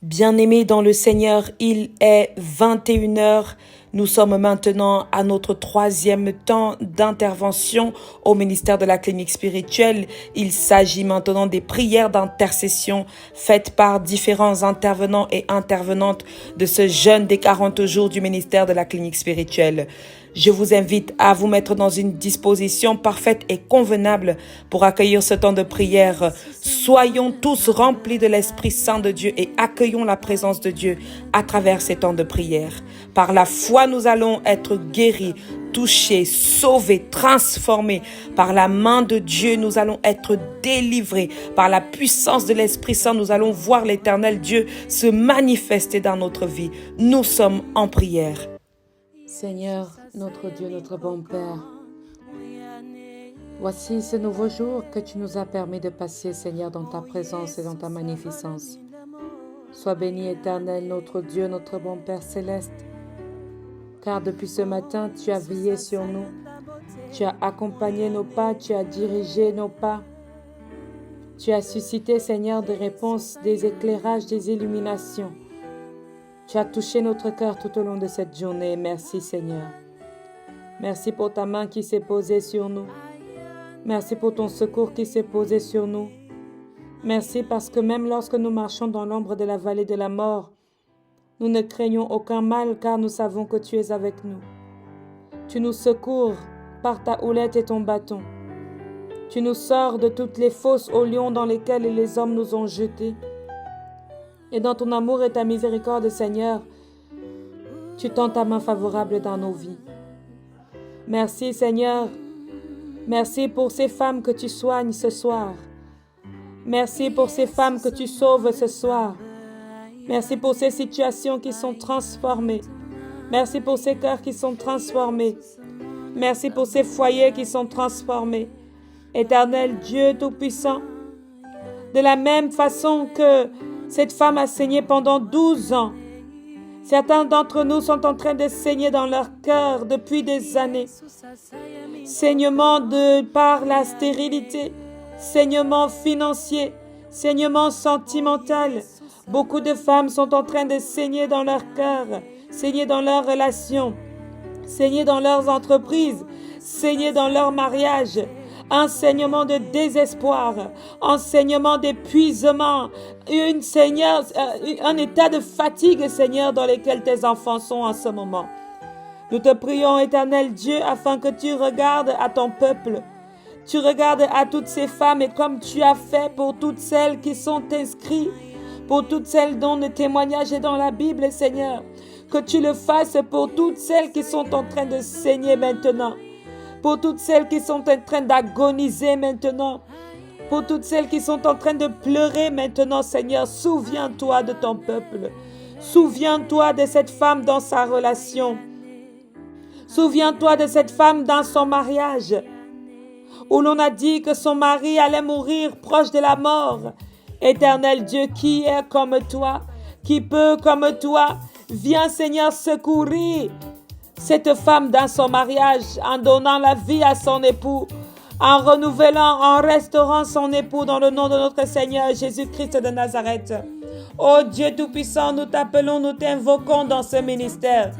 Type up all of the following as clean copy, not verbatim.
Bien-aimés dans le Seigneur, il est 21 heures. Nous sommes maintenant à notre troisième temps d'intervention au ministère de la clinique spirituelle. Il s'agit maintenant des prières d'intercession faites par différents intervenants et intervenantes de ce jeûne des 40 jours du ministère de la clinique spirituelle. Je vous invite à vous mettre dans une disposition parfaite et convenable pour accueillir ce temps de prière. Soyons tous remplis de l'Esprit Saint de Dieu et accueillons la présence de Dieu à travers ces temps de prière. Par la foi, nous allons être guéris, touchés, sauvés, transformés. Par la main de Dieu, nous allons être délivrés. Par la puissance de l'Esprit Saint, nous allons voir l'Éternel Dieu se manifester dans notre vie. Nous sommes en prière. Seigneur, notre Dieu, notre bon Père, voici ce nouveau jour que tu nous as permis de passer, Seigneur, dans ta présence et dans ta magnificence. Sois béni, Éternel, notre Dieu, notre bon Père céleste, car depuis ce matin, tu as veillé sur nous, tu as accompagné nos pas, tu as dirigé nos pas, tu as suscité, Seigneur, des réponses, des éclairages, des illuminations. Tu as touché notre cœur tout au long de cette journée. Merci, Seigneur. Merci pour ta main qui s'est posée sur nous. Merci pour ton secours qui s'est posé sur nous. Merci parce que même lorsque nous marchons dans l'ombre de la vallée de la mort, nous ne craignons aucun mal car nous savons que tu es avec nous. Tu nous secours par ta houlette et ton bâton. Tu nous sors de toutes les fosses aux lions dans lesquelles les hommes nous ont jetés. Et dans ton amour et ta miséricorde, Seigneur, tu tends ta main favorable dans nos vies. Merci, Seigneur. Merci pour ces femmes que tu soignes ce soir. Merci pour ces femmes que tu sauves ce soir. Merci pour ces situations qui sont transformées. Merci pour ces cœurs qui sont transformés. Merci pour ces foyers qui sont transformés. Éternel Dieu Tout-Puissant, de la même façon que cette femme a saigné pendant 12 ans. Certains d'entre nous sont en train de saigner dans leur cœur depuis des années. Saignement par la stérilité, saignement financier, saignement sentimental. Beaucoup de femmes sont en train de saigner dans leur cœur, saigner dans leurs relations, saigner dans leurs entreprises, saigner dans leur mariage. Enseignement de désespoir, enseignement d'épuisement, un état de fatigue, Seigneur, dans lequel tes enfants sont en ce moment. Nous te prions, Éternel Dieu, afin que tu regardes à ton peuple. Tu regardes à toutes ces femmes et comme tu as fait pour toutes celles qui sont inscrites, pour toutes celles dont le témoignage est dans la Bible, Seigneur, que tu le fasses pour toutes celles qui sont en train de saigner maintenant. Pour toutes celles qui sont en train d'agoniser maintenant, pour toutes celles qui sont en train de pleurer maintenant, Seigneur, souviens-toi de ton peuple. Souviens-toi de cette femme dans sa relation. Souviens-toi de cette femme dans son mariage, où l'on a dit que son mari allait mourir proche de la mort. Éternel Dieu, qui est comme toi, qui peut comme toi, viens Seigneur secourir cette femme dans son mariage, en donnant la vie à son époux, en renouvelant, en restaurant son époux dans le nom de notre Seigneur Jésus-Christ de Nazareth. Ô Dieu Tout-Puissant, nous t'appelons, nous t'invoquons dans ce ministère.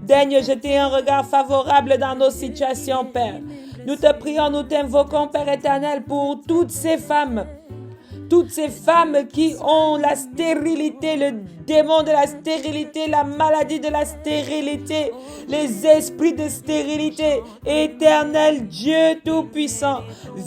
Daigne jeter un regard favorable dans nos situations, Père. Nous te prions, nous t'invoquons, Père éternel, pour toutes ces femmes qui ont la stérilité, le démon de la stérilité, la maladie de la stérilité, les esprits de stérilité. Éternel Dieu Tout-Puissant,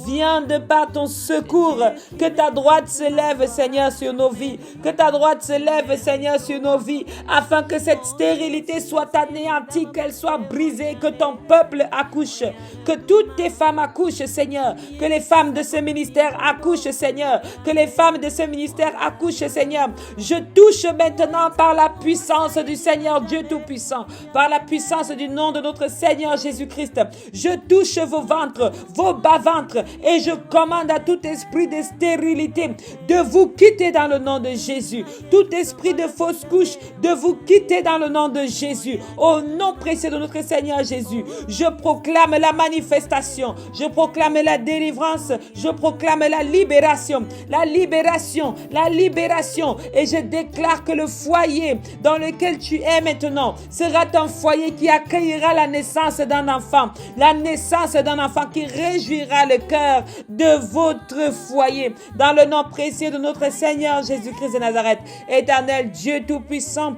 viens de par ton secours, que ta droite se lève, Seigneur, sur nos vies, que ta droite se lève, Seigneur, sur nos vies, afin que cette stérilité soit anéantie, qu'elle soit brisée, que ton peuple accouche, que toutes tes femmes accouchent, Seigneur, que les femmes de ce ministère accouchent, Seigneur, que les femmes de ce ministère accouchent, Seigneur. Je touche maintenant par la puissance du Seigneur Dieu Tout-Puissant, par la puissance du nom de notre Seigneur Jésus-Christ. Je touche vos ventres, vos bas-ventres, et je commande à tout esprit de stérilité de vous quitter dans le nom de Jésus. Tout esprit de fausse couche, de vous quitter dans le nom de Jésus. Au nom précieux de notre Seigneur Jésus, je proclame la manifestation, je proclame la délivrance, je proclame la libération la libération, la libération. Et je déclare que le foyer dans lequel tu es maintenant sera un foyer qui accueillera la naissance d'un enfant, la naissance d'un enfant qui réjouira le cœur de votre foyer. Dans le nom précieux de notre Seigneur Jésus-Christ de Nazareth, Éternel Dieu Tout-Puissant,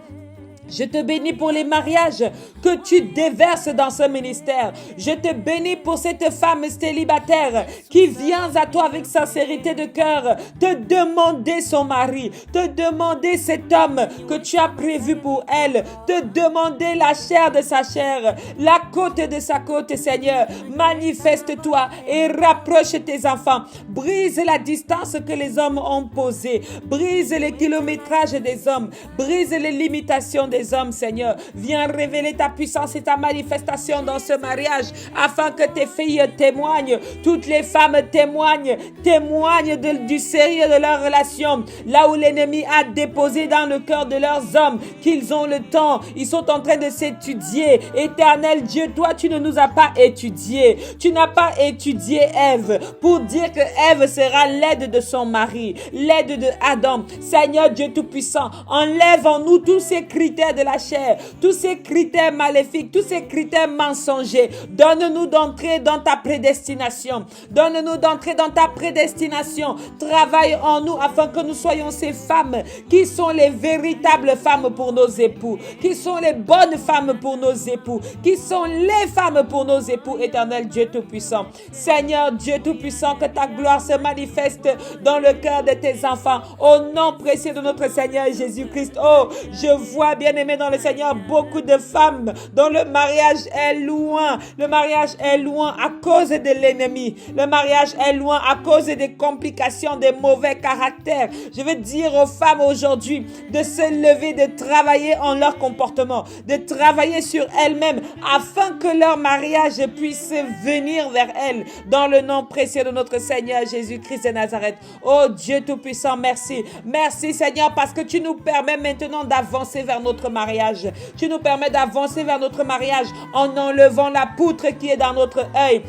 je te bénis pour les mariages que tu déverses dans ce ministère. Je te bénis pour cette femme célibataire qui vient à toi avec sincérité de cœur, te demander son mari, te demander cet homme que tu as prévu pour elle, te demander la chair de sa chair, la côte de sa côte, Seigneur. Manifeste-toi et rapproche tes enfants. Brise la distance que les hommes ont posée. Brise les kilométrages des hommes. Brise les limitations des hommes, Seigneur. Viens révéler ta puissance et ta manifestation dans ce mariage afin que tes filles témoignent. Toutes les femmes témoignent du sérieux de leur relation. Là où l'ennemi a déposé dans le cœur de leurs hommes qu'ils ont le temps, ils sont en train de s'étudier. Éternel Dieu, toi, tu ne nous as pas étudiés. Tu n'as pas étudié Ève pour dire que Ève sera l'aide de son mari, l'aide de Adam. Seigneur Dieu Tout-Puissant, enlève en nous tous ces critères de la chair, tous ces critères maléfiques, tous ces critères mensongers. Donne-nous d'entrer dans ta prédestination. Donne-nous d'entrer dans ta prédestination. Travaille en nous afin que nous soyons ces femmes qui sont les véritables femmes pour nos époux, qui sont les bonnes femmes pour nos époux, qui sont les femmes pour nos époux, Éternel Dieu Tout-Puissant. Seigneur Dieu Tout-Puissant, que ta gloire se manifeste dans le cœur de tes enfants. Au nom précieux de notre Seigneur Jésus-Christ. Oh, je vois, bien-aimé dans le Seigneur, beaucoup de femmes dont le mariage est loin. Le mariage est loin à cause de l'ennemi. Le mariage est loin à cause des complications, des mauvais caractères. Je veux dire aux femmes aujourd'hui de se lever, de travailler en leur comportement, de travailler sur elles-mêmes afin que leur mariage puisse venir vers elles dans le nom précieux de notre Seigneur Jésus-Christ de Nazareth. Oh Dieu Tout-Puissant, merci. Merci Seigneur parce que tu nous permets maintenant d'avancer vers notre mariage. Tu nous permets d'avancer vers notre mariage en enlevant la poutre qui est dans notre œil,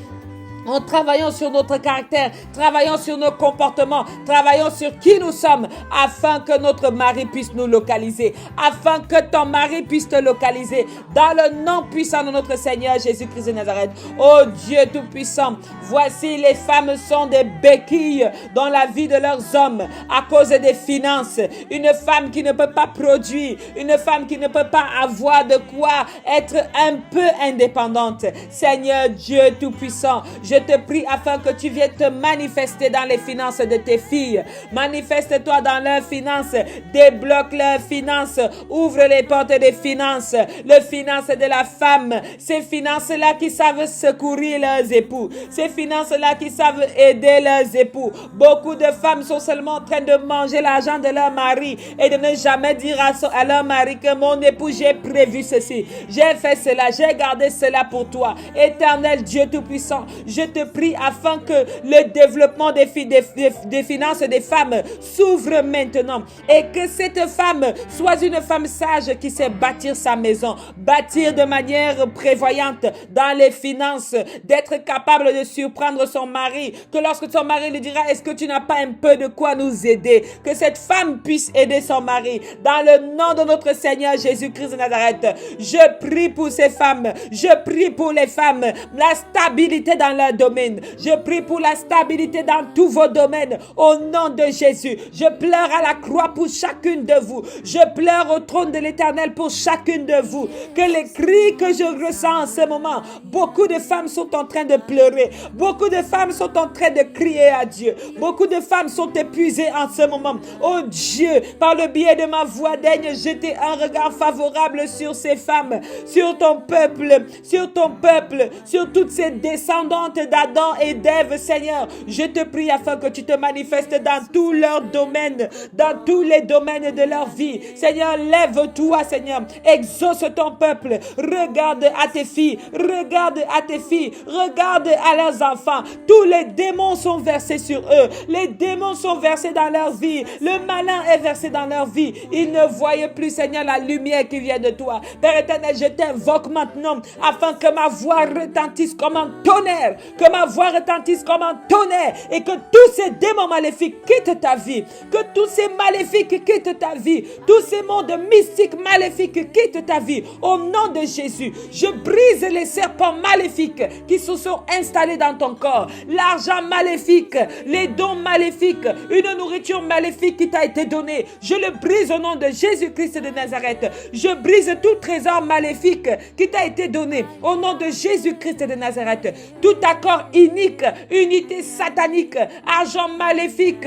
en travaillant sur notre caractère, travaillant sur nos comportements, travaillant sur qui nous sommes, afin que notre mari puisse nous localiser, afin que ton mari puisse te localiser, dans le nom puissant de notre Seigneur Jésus-Christ de Nazareth. Oh Dieu Tout-Puissant, voici les femmes sont des béquilles dans la vie de leurs hommes à cause des finances. Une femme qui ne peut pas produire, une femme qui ne peut pas avoir de quoi être un peu indépendante. Seigneur Dieu Tout-Puissant, je te prie afin que tu viennes te manifester dans les finances de tes filles. Manifeste-toi dans leurs finances. Débloque leurs finances. Ouvre les portes des finances. Les finances de la femme. Ces finances-là qui savent secourir leurs époux. Ces finances-là qui savent aider leurs époux. Beaucoup de femmes sont seulement en train de manger l'argent de leur mari et de ne jamais dire à leur mari que mon époux, j'ai prévu ceci. J'ai fait cela. J'ai gardé cela pour toi. Éternel Dieu Tout-Puissant, je te prie afin que le développement des finances des femmes s'ouvre maintenant et que cette femme soit une femme sage qui sait bâtir sa maison, bâtir de manière prévoyante dans les finances, d'être capable de surprendre son mari, que lorsque son mari lui dira est-ce que tu n'as pas un peu de quoi nous aider, que cette femme puisse aider son mari dans le nom de notre Seigneur Jésus-Christ de Nazareth. Je prie pour ces femmes, je prie pour les femmes, la stabilité dans leur domaine. Je prie pour la stabilité dans tous vos domaines. Au nom de Jésus, je pleure à la croix pour chacune de vous. Je pleure au trône de l'Éternel pour chacune de vous. Que les cris que je ressens en ce moment, beaucoup de femmes sont en train de pleurer. Beaucoup de femmes sont en train de crier à Dieu. Beaucoup de femmes sont épuisées en ce moment. Oh Dieu, par le biais de ma voix, daigne jeter un regard favorable sur ces femmes, sur ton peuple, sur toutes ces descendantes d'Adam et d'Ève, Seigneur. Je te prie afin que tu te manifestes dans tous leurs domaines, dans tous les domaines de leur vie. Seigneur, lève-toi, Seigneur. Exauce ton peuple. Regarde à tes filles, regarde à tes filles, regarde à leurs enfants. Tous les démons sont versés sur eux. Les démons sont versés dans leur vie. Le malin est versé dans leur vie. Ils ne voient plus, Seigneur, la lumière qui vient de toi. Père éternel, je t'invoque maintenant afin que ma voix retentisse comme un tonnerre que ma voix retentisse comme un tonnerre et que tous ces démons maléfiques quittent ta vie, que tous ces maléfiques quittent ta vie, tous ces mondes mystiques maléfiques quittent ta vie. Au nom de Jésus, je brise les serpents maléfiques qui se sont installés dans ton corps, l'argent maléfique, les dons maléfiques, une nourriture maléfique qui t'a été donnée. Je le brise au nom de Jésus-Christ de Nazareth. Je brise tout trésor maléfique qui t'a été donné au nom de Jésus-Christ de Nazareth. Tout accord inique, unité satanique, argent maléfique,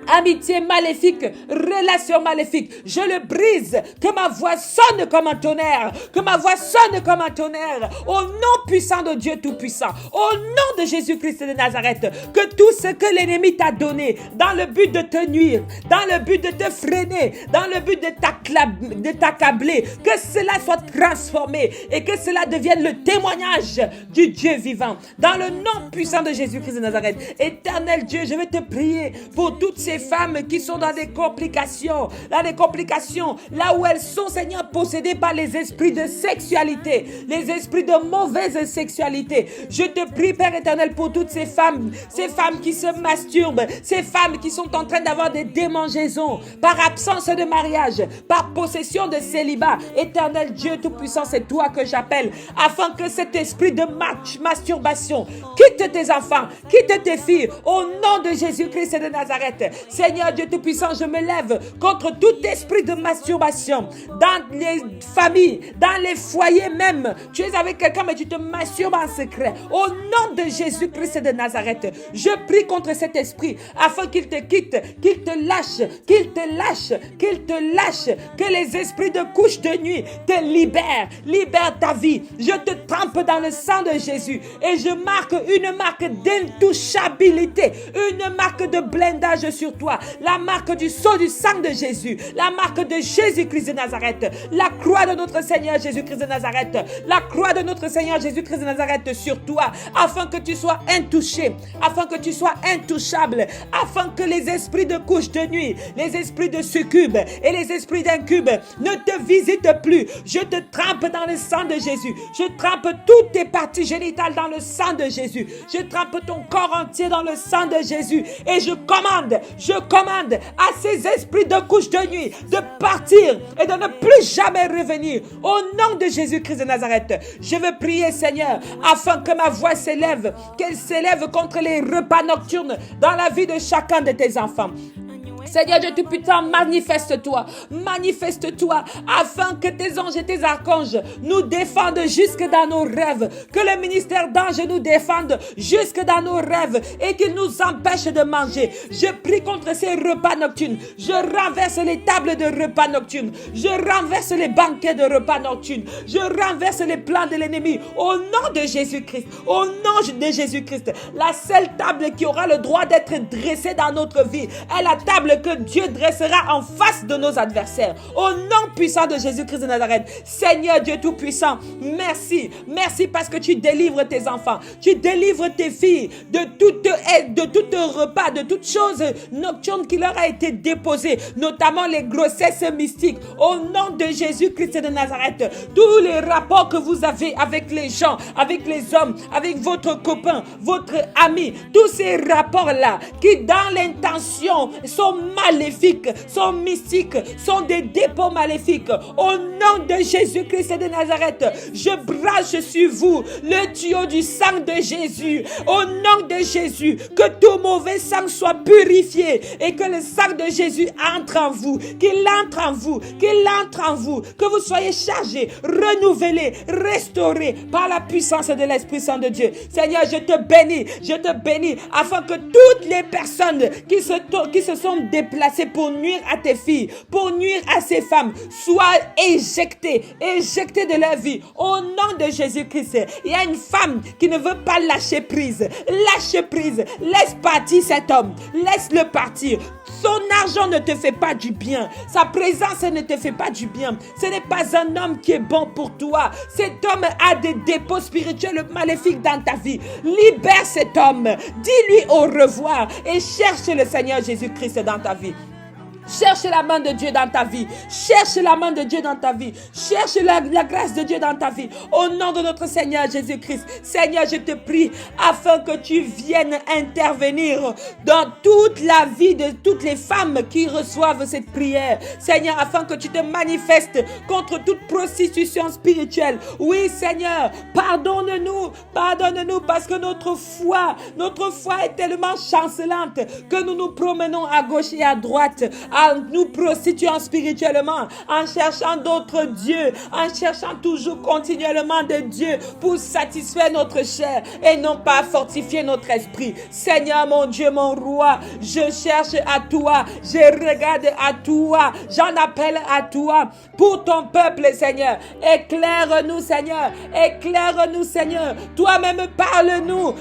amitié maléfique, relation maléfique, je le brise. Que ma voix sonne comme un tonnerre, que ma voix sonne comme un tonnerre, au nom puissant de Dieu Tout-Puissant, au nom de Jésus-Christ de Nazareth. Que tout ce que l'ennemi t'a donné dans le but de te nuire, dans le but de te freiner, dans le but de t'accabler, que cela soit transformé et que cela devienne le témoignage du Dieu vivant. Dans le nom puissant de Jésus-Christ de Nazareth. Éternel Dieu, je vais te prier pour toutes ces femmes qui sont dans des complications, là où elles sont, Seigneur, possédées par les esprits de sexualité, les esprits de mauvaise sexualité. Je te prie, Père éternel, pour toutes ces femmes qui se masturbent, ces femmes qui sont en train d'avoir des démangeaisons par absence de mariage, par possession de célibat. Éternel Dieu Tout-Puissant, c'est toi que j'appelle, afin que cet esprit de masturbation quitte tes enfants, quitte tes filles, au nom de Jésus-Christ de Nazareth. Seigneur Dieu Tout-Puissant, je me lève contre tout esprit de masturbation dans les familles, dans les foyers même. Tu es avec quelqu'un mais tu te masturbes en secret. Au nom de Jésus-Christ de Nazareth, je prie contre cet esprit afin qu'il te quitte, qu'il te lâche, que les esprits de couche de nuit te libère ta vie. Je te trempe dans le sang de Jésus et je marque une marque d'intouchabilité, une marque de blindage sur toi, la marque du sceau du sang de Jésus, la marque de Jésus-Christ de Nazareth, la croix de notre Seigneur Jésus-Christ de Nazareth, la croix de notre Seigneur Jésus-Christ de Nazareth sur toi, afin que tu sois intouché, afin que tu sois intouchable, afin que les esprits de couche de nuit, les esprits de succube et les esprits d'incube ne te visitent plus. Je te trempe dans le sang de Jésus, je trempe toutes tes parties génitales dans le sang de Jésus, je trempe ton corps entier dans le sang de Jésus et je commande à ces esprits de couche de nuit de partir et de ne plus jamais revenir. Au nom de Jésus-Christ de Nazareth, je veux prier, Seigneur, afin que ma voix s'élève, qu'elle s'élève contre les repas nocturnes dans la vie de chacun de tes enfants. Seigneur Dieu Tout-Puissant, manifeste-toi, afin que tes anges et tes archanges nous défendent jusque dans nos rêves, que le ministère d'anges nous défende jusque dans nos rêves et qu'il nous empêche de manger. Je prie contre ces repas nocturnes, je renverse les tables de repas nocturnes, je renverse les banquets de repas nocturnes, je renverse les plans de l'ennemi au nom de Jésus-Christ, au nom de Jésus-Christ. La seule table qui aura le droit d'être dressée dans notre vie est la table que Dieu dressera en face de nos adversaires. Au nom puissant de Jésus-Christ de Nazareth, Seigneur Dieu Tout-Puissant, merci parce que tu délivres tes enfants, tu délivres tes filles de toute aide, de tout repas, de toute chose nocturne qui leur a été déposée, notamment les grossesses mystiques. Au nom de Jésus-Christ de Nazareth, tous les rapports que vous avez avec les gens, avec les hommes, avec votre copain, votre ami, tous ces rapports-là qui dans l'intention sont maléfiques, sont mystiques, sont des dépôts maléfiques. Au nom de Jésus-Christ de Nazareth, je branche sur vous le tuyau du sang de Jésus. Au nom de Jésus, que tout mauvais sang soit purifié et que le sang de Jésus entre en vous, qu'il entre en vous, que vous soyez chargés, renouvelés, restaurés par la puissance de l'Esprit Saint de Dieu. Seigneur, je te bénis afin que toutes les personnes qui se sont déplacées pour nuire à tes filles, pour nuire à ces femmes, soient éjectées de leur vie. Au nom de Jésus-Christ, il y a une femme qui ne veut pas lâcher prise. Laisse partir cet homme, laisse-le partir. Son argent ne te fait pas du bien. Sa présence ne te fait pas du bien. Ce n'est pas un homme qui est bon pour toi. Cet homme a des dépôts spirituels maléfiques dans ta vie. Libère cet homme. Dis-lui au revoir et cherche le Seigneur Jésus-Christ dans ta vie. Cherche la main de Dieu dans ta vie. Cherche la main de Dieu dans ta vie. Cherche la grâce de Dieu dans ta vie. Au nom de notre Seigneur Jésus-Christ. Seigneur, je te prie afin que tu viennes intervenir dans toute la vie de toutes les femmes qui reçoivent cette prière. Seigneur, afin que tu te manifestes contre toute prostitution spirituelle. Oui, Seigneur, pardonne-nous parce que notre foi est tellement chancelante que nous nous promenons à gauche et à droite en nous prostituant spirituellement, en cherchant d'autres dieux, en cherchant toujours continuellement des dieux pour satisfaire notre chair et non pas fortifier notre esprit. Seigneur, mon Dieu, mon roi, je cherche à toi, je regarde à toi, j'en appelle à toi pour ton peuple, Seigneur. Éclaire-nous, Seigneur, éclaire-nous, Seigneur. Toi-même parle-nous,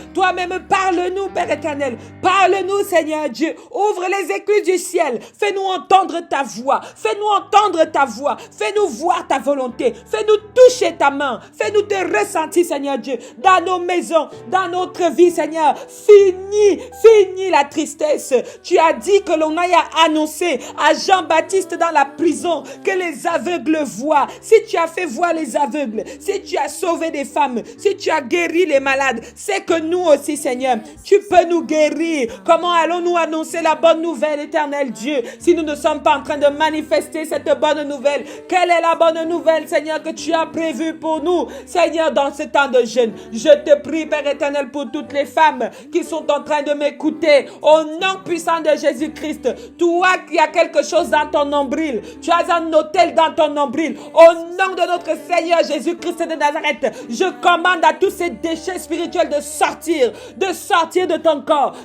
Père éternel. Parle-nous, Seigneur Dieu. Ouvre les écluses du ciel. Fais-nous entendre ta voix. Fais-nous entendre ta voix. Fais-nous voir ta volonté. Fais-nous toucher ta main. Fais-nous te ressentir, Seigneur Dieu, dans nos maisons, dans notre vie, Seigneur. Finis la tristesse. Tu as dit que l'on aille annoncer à Jean-Baptiste dans la prison que les aveugles voient. Si tu as fait voir les aveugles, si tu as sauvé des femmes, si tu as guéri les malades, c'est que nous aussi, Seigneur, tu peux nous guérir. Comment allons-nous annoncer la bonne nouvelle, éternel Dieu, si nous ne sommes pas en train de manifester cette bonne nouvelle? Quelle est la bonne nouvelle, Seigneur, que tu as prévue pour nous, Seigneur, dans ce temps de jeûne? Je te prie, Père éternel, pour toutes les femmes qui sont en train de m'écouter, au nom puissant de Jésus-Christ. Toi qui as quelque chose dans ton nombril, tu as un autel dans ton nombril. Au nom de notre Seigneur Jésus-Christ de Nazareth, je commande à tous ces déchets spirituels de sortir de ton corps,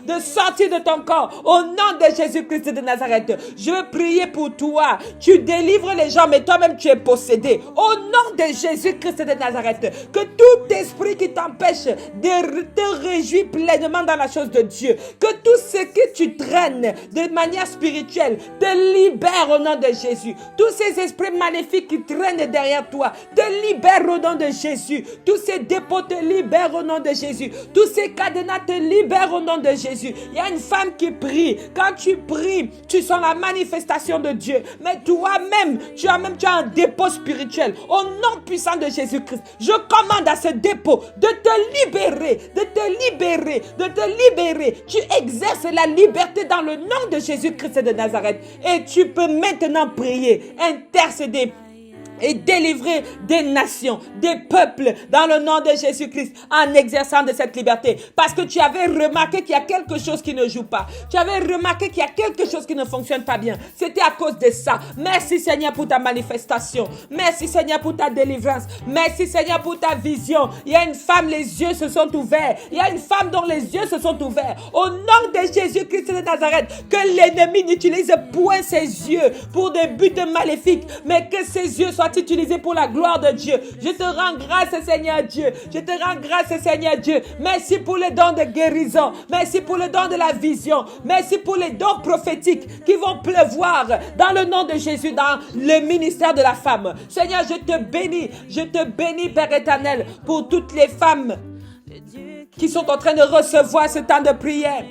au nom de Jésus-Christ de Nazareth. Je veux prier pour toi. Tu délivres les gens, mais toi-même tu es possédé. Au nom de Jésus-Christ de Nazareth, que tout esprit qui t'empêche de te réjouir pleinement dans la chose de Dieu, que tout ce que tu traînes de manière spirituelle te libère au nom de Jésus. Tous ces esprits maléfiques qui traînent derrière toi te libèrent au nom de Jésus. Tous ces dépôts te libèrent au nom de Jésus. Tous ces cadenas te libèrent au nom de Jésus. Il y a une femme qui prie. Quand tu pries, tu sens la manifestation de Dieu. Mais toi-même, tu as un dépôt spirituel. Au nom puissant de Jésus-Christ, je commande à ce dépôt de te libérer, Tu exerces la liberté dans le nom de Jésus-Christ de Nazareth. Et tu peux maintenant prier, intercéder et délivrer des nations, des peuples dans le nom de Jésus-Christ en exerçant de cette liberté. Parce que tu avais remarqué qu'il y a quelque chose qui ne joue pas. Tu avais remarqué qu'il y a quelque chose qui ne fonctionne pas bien. C'était à cause de ça. Merci Seigneur pour ta manifestation. Merci Seigneur pour ta délivrance. Merci Seigneur pour ta vision. Il y a une femme, les yeux se sont ouverts. Il y a une femme dont les yeux se sont ouverts. Au nom de Jésus-Christ de Nazareth, que l'ennemi n'utilise point ses yeux pour des buts maléfiques, mais que ses yeux soient utilisés pour la gloire de Dieu. Je te rends grâce, Seigneur Dieu. Je te rends grâce, Seigneur Dieu. Merci pour le don de guérison. Merci pour le don de la vision. Merci pour les dons prophétiques qui vont pleuvoir dans le nom de Jésus, dans le ministère de la femme. Seigneur, je te bénis, Père éternel, pour toutes les femmes qui sont en train de recevoir ce temps de prière.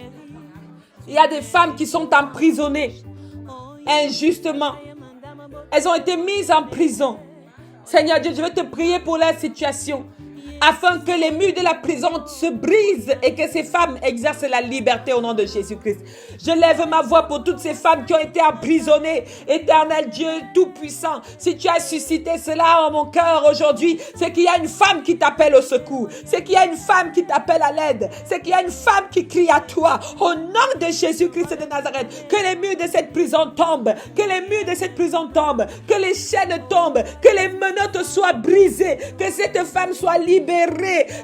Il y a des femmes qui sont emprisonnées injustement. Elles ont été mises en prison. Seigneur Dieu, je veux te prier pour leur situation, afin que les murs de la prison se brisent et que ces femmes exercent la liberté au nom de Jésus-Christ. Je lève ma voix pour toutes ces femmes qui ont été emprisonnées. Éternel Dieu Tout-Puissant, si tu as suscité cela en mon cœur aujourd'hui, c'est qu'il y a une femme qui t'appelle au secours. C'est qu'il y a une femme qui t'appelle à l'aide. C'est qu'il y a une femme qui crie à toi. Au nom de Jésus-Christ de Nazareth, que les murs de cette prison tombent. Que les murs de cette prison tombent. Que les chaînes tombent. Que les menottes soient brisées. Que cette femme soit libérée.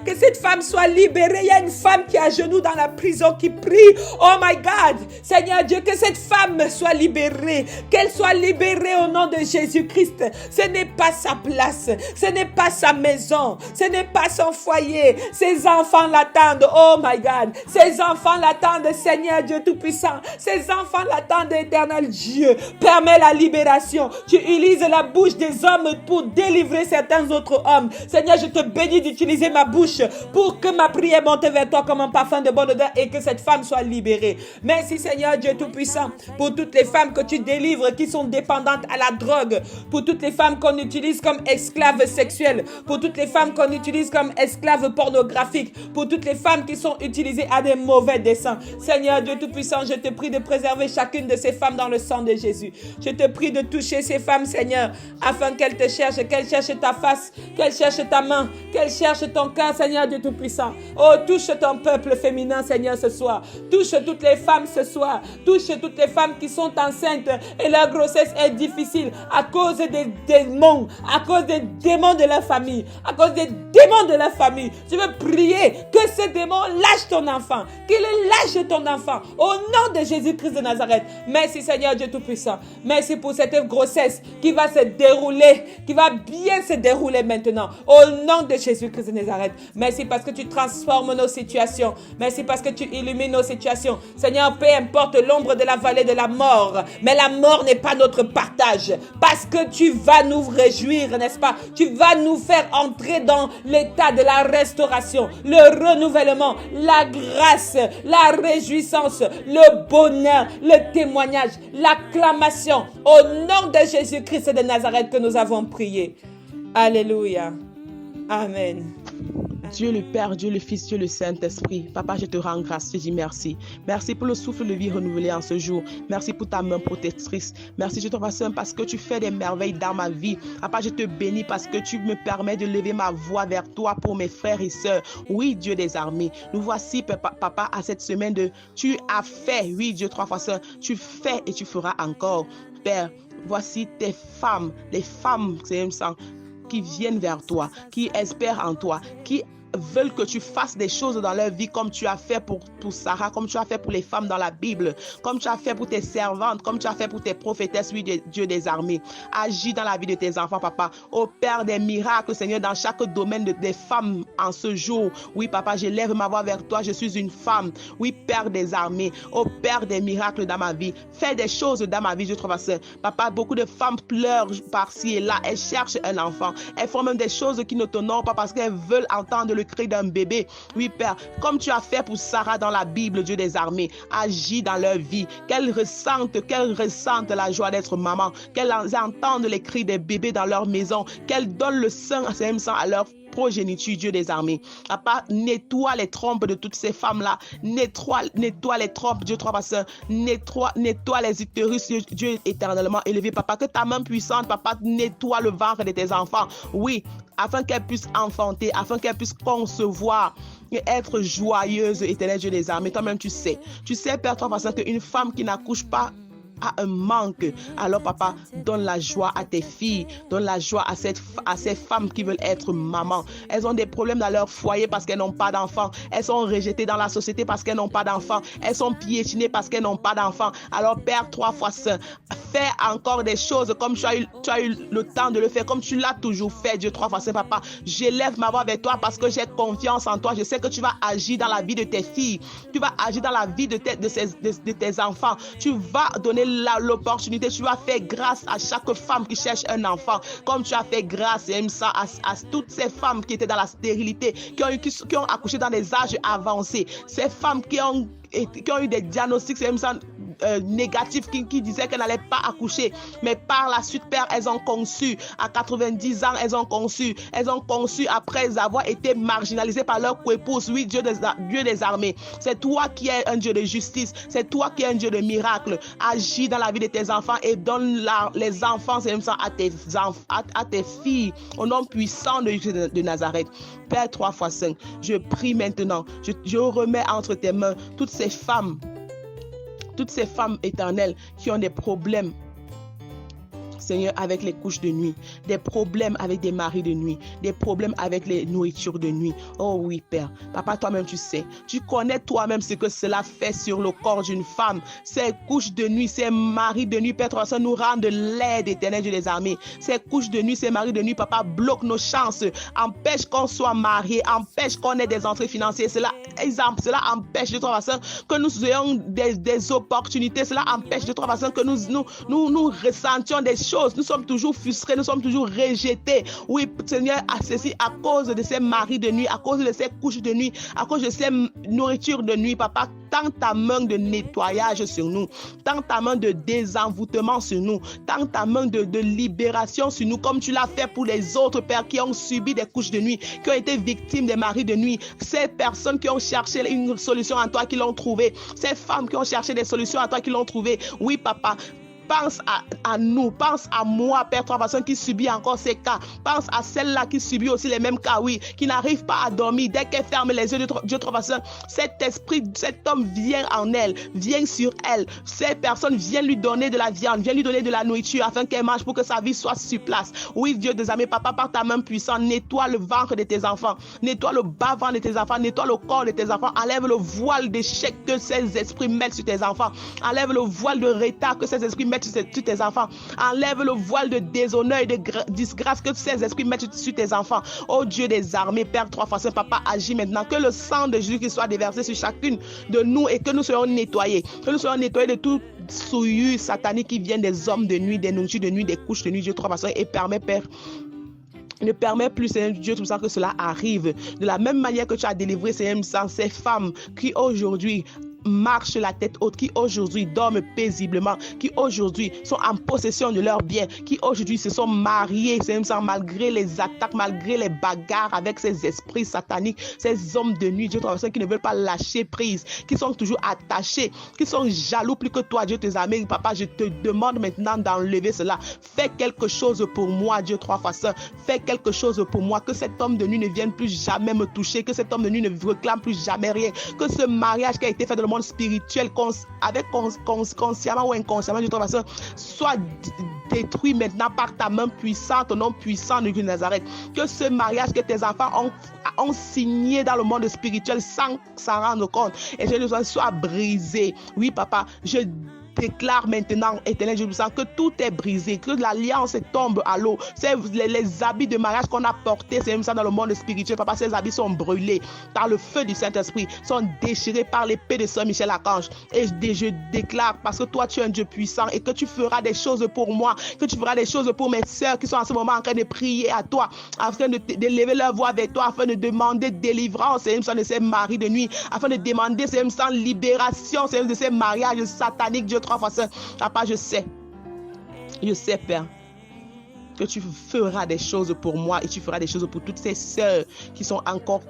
Que cette femme soit libérée. Il y a une femme qui est à genoux dans la prison qui prie. Oh my God, Seigneur Dieu, que cette femme soit libérée. Qu'elle soit libérée au nom de Jésus-Christ. Ce n'est pas sa place. Ce n'est pas sa maison. Ce n'est pas son foyer. Ses enfants l'attendent. Oh my God, ses enfants l'attendent, Seigneur Dieu Tout-Puissant. Ses enfants l'attendent, éternel Dieu. Permets la libération. Tu utilises la bouche des hommes pour délivrer certains autres hommes. Seigneur, je te bénis béni d'utiliser ma bouche pour que ma prière monte vers toi comme un parfum de bonne odeur et que cette femme soit libérée. Merci Seigneur Dieu Tout-Puissant pour toutes les femmes que tu délivres qui sont dépendantes à la drogue, pour toutes les femmes qu'on utilise comme esclaves sexuelles, pour toutes les femmes qu'on utilise comme esclaves pornographiques, pour toutes les femmes qui sont utilisées à des mauvais desseins. Seigneur Dieu Tout-Puissant, je te prie de préserver chacune de ces femmes dans le sang de Jésus. Je te prie de toucher ces femmes, Seigneur, afin qu'elles te cherchent, qu'elles cherchent ta face, qu'elles cherchent ta main, qu'elles cherchent ton cœur, Seigneur Dieu Tout-Puissant. Oh, touche ton peuple féminin, Seigneur, ce soir. Touche toutes les femmes ce soir. Touche toutes les femmes qui sont enceintes et leur grossesse est difficile à cause des démons, à cause des démons de leur famille, à cause des démons de leur famille. Je veux prier que ces démons lâchent ton enfant, qu'ils lâchent ton enfant au nom de Jésus-Christ de Nazareth. Merci Seigneur Dieu Tout-Puissant. Merci pour cette grossesse qui va se dérouler, qui va bien se dérouler maintenant au nom de Jésus-Christ de Nazareth. Merci parce que tu transformes nos situations. Merci parce que tu illumines nos situations. Seigneur, peu importe l'ombre de la vallée de la mort, mais la mort n'est pas notre partage parce que tu vas nous réjouir, n'est-ce pas? Tu vas nous faire entrer dans l'état de la restauration, le renouvellement, la grâce, la réjouissance, le bonheur, le témoignage, l'acclamation au nom de Jésus-Christ de Nazareth que nous avons prié. Alléluia. Amen. Dieu le Père, Dieu le Fils, Dieu le Saint-Esprit. Papa, je te rends grâce, je dis merci. Merci pour le souffle de vie renouvelé en ce jour. Merci pour ta main protectrice. Merci, je te remercie parce que tu fais des merveilles dans ma vie. Papa, je te bénis parce que tu me permets de lever ma voix vers toi pour mes frères et sœurs. Oui, Dieu des armées. Nous voici, papa, à cette semaine de tu as fait. Oui, Dieu, 3 fois Saint. Tu fais et tu feras encore. Père, voici tes femmes, les femmes, c'est qui viennent vers toi, qui espèrent en toi, qui veulent que tu fasses des choses dans leur vie comme tu as fait pour Sarah, comme tu as fait pour les femmes dans la Bible, comme tu as fait pour tes servantes, comme tu as fait pour tes prophétesses, oui, Dieu des armées. Agis dans la vie de tes enfants, papa. Opère des miracles, Seigneur, dans chaque domaine des femmes en ce jour. Oui, papa, je lève ma voix vers toi, je suis une femme. Oui, Père des armées, opère des miracles dans ma vie. Fais des choses dans ma vie, je trouve ça. Papa, beaucoup de femmes pleurent par-ci et là, elles cherchent un enfant. Elles font même des choses qui ne t'honorent pas parce qu'elles veulent entendre le cri d'un bébé. Oui, Père, comme tu as fait pour Sarah dans la Bible, Dieu des armées, agis dans leur vie, qu'elles ressentent la joie d'être maman, qu'elles entendent les cris des bébés dans leur maison, qu'elles donnent le sang à leur progéniture, Dieu des armées. Papa, nettoie les trompes de toutes ces femmes-là. Nettoie les trompes, Dieu 3 passeurs. Nettoie les utérus, Dieu éternellement élevé. Papa, que ta main puissante, papa, nettoie le ventre de tes enfants. Oui, afin qu'elles puissent enfanter, afin qu'elles puissent concevoir et être joyeuse, éternel Dieu des armées. Toi-même, tu sais, Père 3 passeurs, qu'une femme qui n'accouche pas a un manque. Alors papa, donne la joie à tes filles, donne la joie à ces femmes qui veulent être maman. Elles ont des problèmes dans leur foyer parce qu'elles n'ont pas d'enfants. Elles sont rejetées dans la société parce qu'elles n'ont pas d'enfants. Elles sont piétinées parce qu'elles n'ont pas d'enfants. Alors Père 3 fois Saint, fais encore des choses comme tu as eu le temps de le faire, comme tu l'as toujours fait, Dieu 3 fois Saint, papa. J'élève ma voix vers toi parce que j'ai confiance en toi. Je sais que tu vas agir dans la vie de tes filles. Tu vas agir dans la vie de tes enfants. Tu vas donner l'opportunité, tu as fait grâce à chaque femme qui cherche un enfant, comme tu as fait grâce à toutes ces femmes qui étaient dans la stérilité, qui ont accouché dans des âges avancés, ces femmes qui ont eu des diagnostics négatifs qui disaient qu'elles n'allaient pas accoucher, mais par la suite, Père, elles ont conçu à 90 ans, elles ont conçu après avoir été marginalisées par leur épouse. Oui, Dieu des armées, c'est toi qui es un Dieu de justice, c'est toi qui es un Dieu de miracle. Agis dans la vie de tes enfants et donne les enfants à tes filles au nom puissant de Nazareth. Père 3 fois 5, je prie maintenant, je remets entre tes mains toutes ces femmes éternelles qui ont des problèmes, Seigneur, avec les couches de nuit, des problèmes avec des maris de nuit, des problèmes avec les nourritures de nuit. Oh oui, Père. Papa, toi-même, tu sais. Tu connais toi-même ce que cela fait sur le corps d'une femme. Ces couches de nuit, ces maris de nuit, Père, toi, ça nous rend de l'aide, éternel Dieu des armées. Ces couches de nuit, ces maris de nuit, papa, bloquent nos chances, empêche qu'on soit mariés, empêche qu'on ait des entrées financières. Cela empêche de toi, que nous ayons des opportunités. Cela empêche de toi, que nous ressentions des choses choses. Nous sommes toujours frustrés, nous sommes toujours rejetés. Oui, Seigneur, à ceci, à cause de ces maris de nuit, à cause de ces couches de nuit, à cause de ces nourritures de nuit, papa, tends ta main de nettoyage sur nous, tends ta main de désenvoûtement sur nous, tends ta main de libération sur nous, comme tu l'as fait pour les autres pères qui ont subi des couches de nuit, qui ont été victimes des maris de nuit, ces personnes qui ont cherché une solution en toi, qui l'ont trouvé, ces femmes qui ont cherché des solutions en toi, qui l'ont trouvé. Oui, papa, pense à nous, pense à moi, Père Trois Façons, qui subit encore ces cas. Pense à celle-là qui subit aussi les mêmes cas, oui, qui n'arrive pas à dormir. Dès qu'elle ferme les yeux, Dieu Trois Façons, cet esprit, cet homme vient en elle, vient sur elle. Cette personne vient lui donner de la viande, vient lui donner de la nourriture afin qu'elle mange pour que sa vie soit sur place. Oui, Dieu des amis, papa, par ta main puissante, nettoie le ventre de tes enfants, nettoie le bas-ventre de tes enfants, nettoie le corps de tes enfants, enlève le voile d'échec que ces esprits mettent sur tes enfants, enlève le voile de retard que ces esprits mettent sur tes enfants. Enlève le voile de déshonneur et de disgrâce que ces esprits mettent sur tes enfants. Oh Dieu des armées, Père Trois Façons, papa, agis maintenant. Que le sang de Jésus qui soit déversé sur chacune de nous et que nous soyons nettoyés. Que nous soyons nettoyés de toute souillure satanique qui vient des hommes de nuit, des nourritures de nuit, des couches de nuit, Dieu Trois Façons, et permet, Père, ne permet plus, Seigneur Dieu, tout ça, que cela arrive. De la même manière que tu as délivré, Seigneur, ces femmes qui aujourd'hui marchent la tête haute, qui aujourd'hui dorment paisiblement, qui aujourd'hui sont en possession de leurs biens, qui aujourd'hui se sont mariés, malgré les attaques, malgré les bagarres avec ces esprits sataniques, ces hommes de nuit, Dieu, qui ne veulent pas lâcher prise, qui sont toujours attachés, qui sont jaloux plus que toi, Dieu, tes amis. Papa, je te demande maintenant d'enlever cela. Fais quelque chose pour moi, Dieu Trois Façons. Fais quelque chose pour moi, que cet homme de nuit ne vienne plus jamais me toucher, que cet homme de nuit ne réclame plus jamais rien, que ce mariage qui a été fait dans le monde spirituel, avec consciemment ou inconsciemment, de toute façon, soit détruit maintenant par ta main puissante, ton nom puissant de Nazareth. Que ce mariage que tes enfants ont signé dans le monde spirituel sans s'en rendre compte, et je soit brisé. Oui, papa, je déclare maintenant, éternel Dieu, que tout est brisé, que l'alliance tombe à l'eau. Les habits de mariage qu'on a portés, c'est même ça dans le monde spirituel, papa, ces habits sont brûlés par le feu du Saint-Esprit, sont déchirés par l'épée de Saint Michel Archange. Et je déclare, parce que toi tu es un Dieu puissant et que tu feras des choses pour moi, que tu feras des choses pour mes sœurs qui sont en ce moment en train de prier à toi, afin de lever leur voix avec toi, afin de demander délivrance, c'est même ça de ces maris de nuit, afin de demander, c'est même ça, libération, c'est même de ces mariages sataniques, Dieu Trois Façons. Papa, je sais, Père, que tu feras des choses pour moi et tu feras des choses pour toutes ces sœurs qui sont encore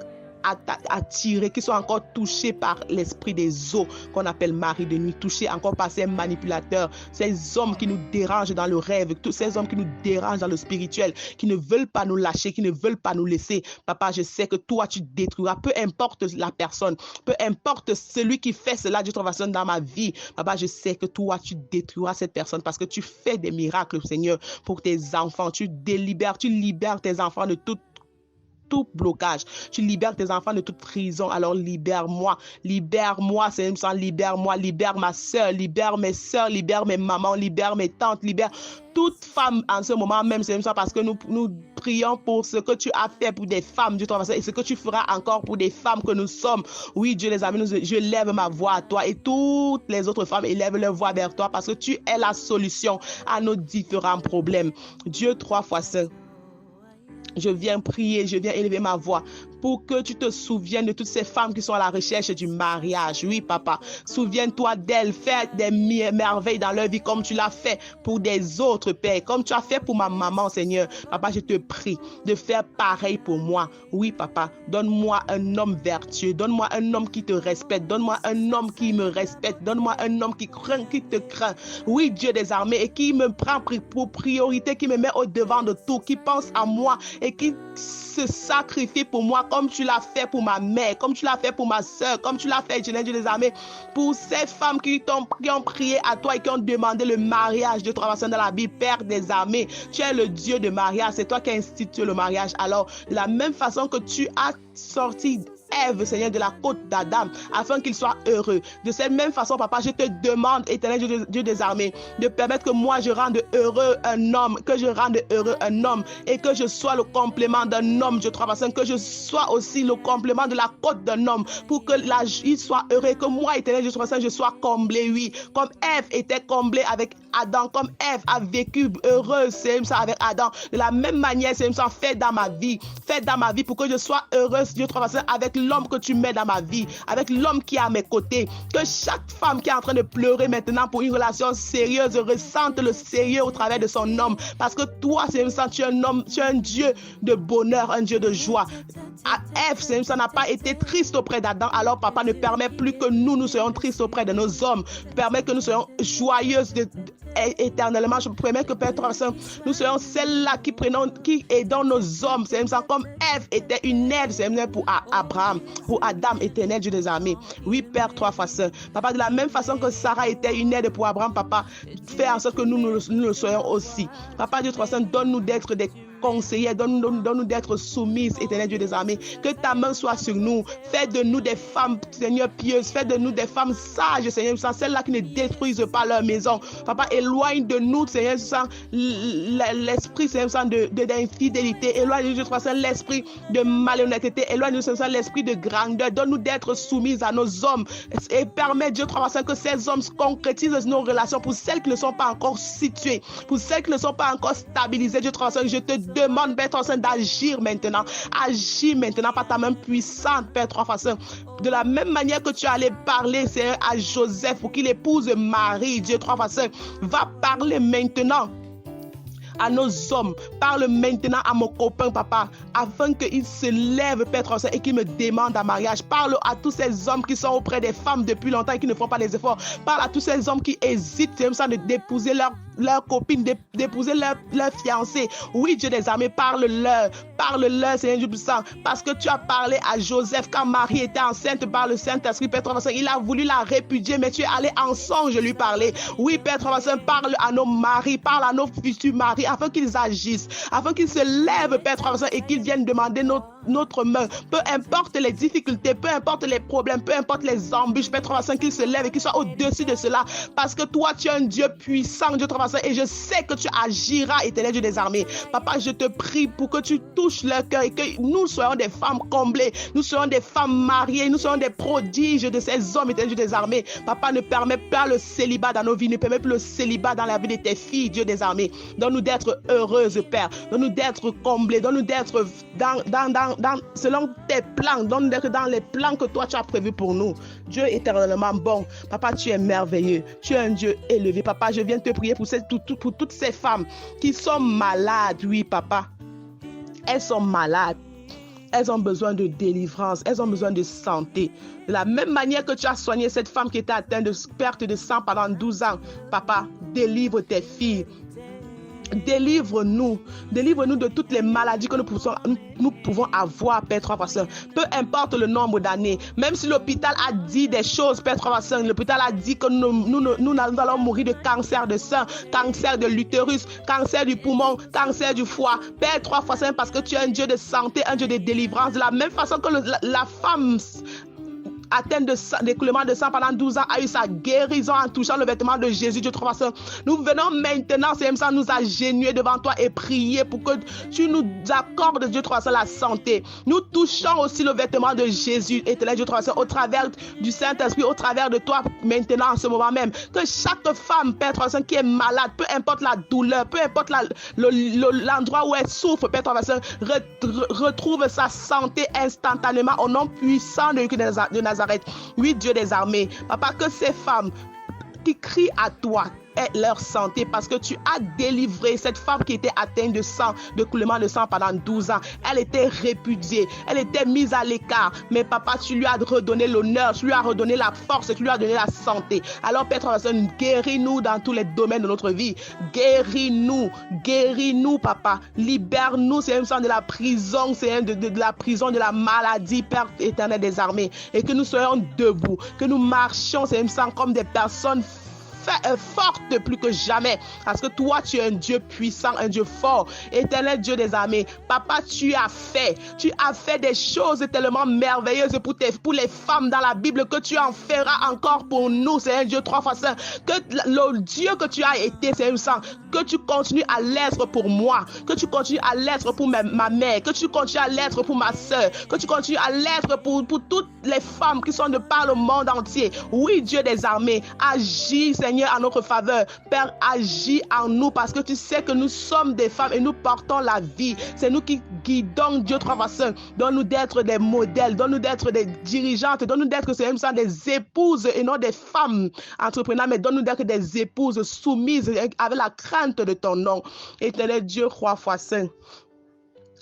attirés, qui sont encore touchés par l'esprit des eaux qu'on appelle mari de nuit, touchés encore par ces manipulateurs, ces hommes qui nous dérangent dans le rêve, tous ces hommes qui nous dérangent dans le spirituel, qui ne veulent pas nous lâcher, qui ne veulent pas nous laisser. Papa, je sais que toi tu détruiras, peu importe la personne, peu importe celui qui fait cela de toute façon dans ma vie. Papa, je sais que toi tu détruiras cette personne parce que tu fais des miracles, Seigneur, pour tes enfants. Tu libères tes enfants de tout blocage. Tu libères tes enfants de toute prison. Alors libère-moi, Seigneur, libère-moi, libère ma soeur, libère mes soeurs, libère mes mamans, libère mes tantes, libère toute femme en ce moment même, Seigneur, parce que nous prions pour ce que tu as fait pour des femmes, Dieu, et ce que tu feras encore pour des femmes que nous sommes. Oui, Dieu, les amis, je lève ma voix à toi et toutes les autres femmes élèvent leur voix vers toi parce que tu es la solution à nos différents problèmes. Dieu, Trois Façons, je viens prier, je viens élever ma voix pour que tu te souviennes de toutes ces femmes qui sont à la recherche du mariage. Oui, papa, souviens-toi d'elles, fais des merveilles dans leur vie comme tu l'as fait pour des autres, Père, comme tu as fait pour ma maman, Seigneur. Papa, je te prie de faire pareil pour moi. Oui, papa, donne-moi un homme vertueux, donne-moi un homme qui te respecte, donne-moi un homme qui me respecte, donne-moi un homme qui te craint. Oui, Dieu des armées, et qui me prend pour priorité, qui me met au devant de tout, qui pense à moi et qui se sacrifie pour moi comme tu l'as fait pour ma mère, comme tu l'as fait pour ma soeur, comme tu l'as fait, Dieu des armées, pour ces femmes qui ont prié à toi et qui ont demandé le mariage de Trois Façons dans la Bible. Père des armées, tu es le Dieu de mariage, c'est toi qui as institué le mariage. Alors, de la même façon que tu as sorti Ève, Seigneur, de la côte d'Adam, afin qu'il soit heureux. De cette même façon, papa, je te demande, éternel Dieu des armées, de permettre que moi je rende heureux un homme, que je rende heureux un homme et que je sois le complément d'un homme, Dieu 3 que je sois aussi le complément de la côte d'un homme pour que il soit heureux, que moi, éternel Dieu 3, je sois comblé, oui, comme Ève était comblée avec Adam, comme Ève a vécu heureuse, c'est ça avec Adam. De la même manière, c'est ça fait dans ma vie pour que je sois heureuse, Dieu 3 avec l'homme que tu mets dans ma vie, avec l'homme qui est à mes côtés. Que chaque femme qui est en train de pleurer maintenant pour une relation sérieuse ressente le sérieux au travers de son homme, parce que toi, c'est ça, tu es un homme, tu es un Dieu de bonheur, un Dieu de joie. Ève, c'est ça, n'a pas été triste auprès d'Adam, alors papa, ne permet plus que nous soyons tristes auprès de nos hommes, permet que nous soyons joyeuses éternellement. Je permets que Père 300, nous soyons celles-là qui aidons nos hommes, c'est ça, comme Ève était une aide, c'est ça, pour Abraham, pour Adam, éternel Dieu des armées. Oui, Père 3 fois Saint. Papa, de la même façon que Sarah était une aide pour Abraham, papa, fais en sorte que nous le soyons aussi. Papa Dieu 300, donne-nous d'être des conseillers, donne-nous d'être soumises, éternel Dieu des armées. Que ta main soit sur nous. Fais de nous des femmes, Seigneur, pieuses. Fais de nous des femmes sages, Seigneur, celles-là qui ne détruisent pas leur maison. Papa, éloigne de nous, Seigneur, l'esprit, Seigneur, d'infidélité. Éloigne de nous, l'esprit de malhonnêteté. Éloigne de nous, l'esprit de grandeur. Donne-nous d'être soumises à nos hommes. Et permets, Dieu 365, que ces hommes concrétisent nos relations pour celles qui ne sont pas encore situées, pour celles qui ne sont pas encore stabilisées. Dieu 365, je te demande, Père 365, d'agir maintenant. Agis maintenant par ta main puissante, Père 365. De la même manière que tu allais parler, Seigneur, à Joseph pour qu'il épouse Marie, Dieu 365, va parler maintenant à nos hommes, parle maintenant à mon copain, papa, afin qu'il se lève, Père 365, et qu'il me demande un mariage. Parle à tous ces hommes qui sont auprès des femmes depuis longtemps et qui ne font pas les efforts. Parle à tous ces hommes qui hésitent d'épouser leur copine, d'épouser leur fiancé. Oui, Dieu des armées, parle-leur, Seigneur Dieu puissant, parce que tu as parlé à Joseph quand Marie était enceinte par le Saint-Esprit, Père 365. Il a voulu la répudier, mais tu es allé en songe lui parler. Oui, Père 365, parle à nos maris, parle à nos futurs maris, afin qu'ils agissent, afin qu'ils se lèvent, Père 365, et qu'ils viennent demander notre main. Peu importe les difficultés, peu importe les problèmes, peu importe les embûches, Père 365, qu'ils se lèvent et qu'ils soient au-dessus de cela, parce que toi, tu es un Dieu puissant, Dieu 365, et je sais que tu agiras, éternel Dieu des armées. Papa, je te prie pour que tu touches leur cœur et que nous soyons des femmes comblées, nous soyons des femmes mariées, nous soyons des prodiges de ces hommes, éternel Dieu des armées. Papa, ne permet pas le célibat dans nos vies, ne permet plus le célibat dans la vie de tes filles, Dieu des armées. Donne-nous d'être heureuses, Père. Donne-nous d'être comblées. Donne-nous d'être selon tes plans. Donne-nous d'être dans les plans que toi tu as prévus pour nous. Dieu éternellement bon. Papa, tu es merveilleux. Tu es un Dieu élevé. Papa, je viens te prier pour toutes ces femmes qui sont malades. Oui, papa. Elles sont malades. Elles ont besoin de délivrance. Elles ont besoin de santé. De la même manière que tu as soigné cette femme qui était atteinte de perte de sang pendant 12 ans. Papa, délivre tes filles. Délivre-nous de toutes les maladies que nous pouvons avoir, Père 365. Peu importe le nombre d'années, même si l'hôpital a dit des choses, Père 365, l'hôpital a dit que nous allons mourir de cancer de sein, cancer de l'utérus, cancer du poumon, cancer du foie, Père 365, parce que tu es un Dieu de santé, un Dieu de délivrance. De la même façon que la femme atteinte d'écoulement de sang pendant 12 ans a eu sa guérison en touchant le vêtement de Jésus, Dieu 365. Nous venons maintenant, c'est comme ça, nous agenouiller devant toi et prier pour que tu nous accordes, Dieu 365, la santé. Nous touchons aussi le vêtement de Jésus, éternel Dieu 365, au travers du Saint-Esprit, au travers de toi maintenant, en ce moment même. Que chaque femme, Père 365, qui est malade, peu importe la douleur, peu importe l'endroit où elle souffre, Père 365, retrouve sa santé instantanément au nom puissant de Nazareth. Oui, Dieu des armées. Papa, que ces femmes qui crient à toi aient leur santé, parce que tu as délivré cette femme qui était atteinte de sang, de coulement de sang pendant 12 ans. Elle était répudiée, elle était mise à l'écart, mais papa, tu lui as redonné l'honneur, tu lui as redonné la force, tu lui as donné la santé. Alors Père, guéris-nous dans tous les domaines de notre vie. Guéris-nous, papa. Libère-nous, c'est même sang de la prison, c'est de la prison de la maladie, Père éternel des armées, et que nous soyons debout, que nous marchions, c'est même sang comme des personnes forte plus que jamais. Parce que toi, tu es un Dieu puissant, un Dieu fort, éternel Dieu des armées. Papa, tu as fait des choses tellement merveilleuses pour les femmes dans la Bible que tu en feras encore pour nous. C'est un Dieu 3 fois saint. Que le Dieu que tu as été, c'est un sang. Que tu continues à l'être pour moi. Que tu continues à l'être pour ma mère. Que tu continues à l'être pour ma soeur. Que tu continues à l'être pour toutes les femmes qui sont de par le monde entier. Oui, Dieu des armées, agis, Seigneur, en notre faveur. Père, agis en nous parce que tu sais que nous sommes des femmes et nous portons la vie. C'est nous qui guidons Dieu 3 fois saint. Donne-nous d'être des modèles. Donne-nous d'être des dirigeantes. Donne-nous d'être, Seigneur, des épouses et non des femmes entrepreneurs, mais donne-nous d'être des épouses soumises avec la crainte de ton nom. Éternel Dieu 3 fois saint.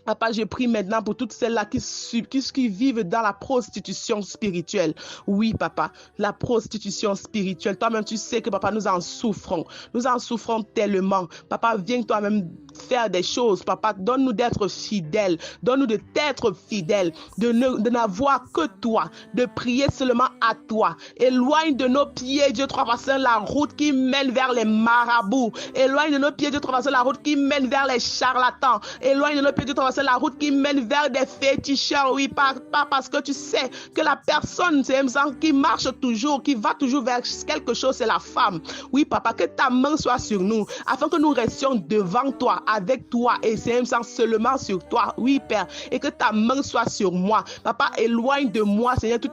Papa, je prie maintenant pour toutes celles-là qui vivent dans la prostitution spirituelle. Oui, papa, la prostitution spirituelle. Toi-même, tu sais que, papa, nous en souffrons. Nous en souffrons tellement. Papa, viens toi-même faire des choses. Papa, donne-nous d'être fidèles. Donne-nous de t'être fidèles. De n'avoir que toi. De prier seulement à toi. Éloigne de nos pieds, Dieu 3 fois saint, la route qui mène vers les marabouts. Éloigne de nos pieds, Dieu 3 fois saint, la route qui mène vers les charlatans. Éloigne de nos pieds, Dieu 3 fois saint, la route qui mène vers des féticheurs. Oui, pas parce que tu sais que la personne, c'est qui marche toujours, qui va toujours vers quelque chose, c'est la femme. Oui, papa, que ta main soit sur nous, afin que nous restions devant toi, avec toi, et c'est seulement sur toi. Oui, Père, et que ta main soit sur moi. Papa, éloigne de moi, Seigneur, tout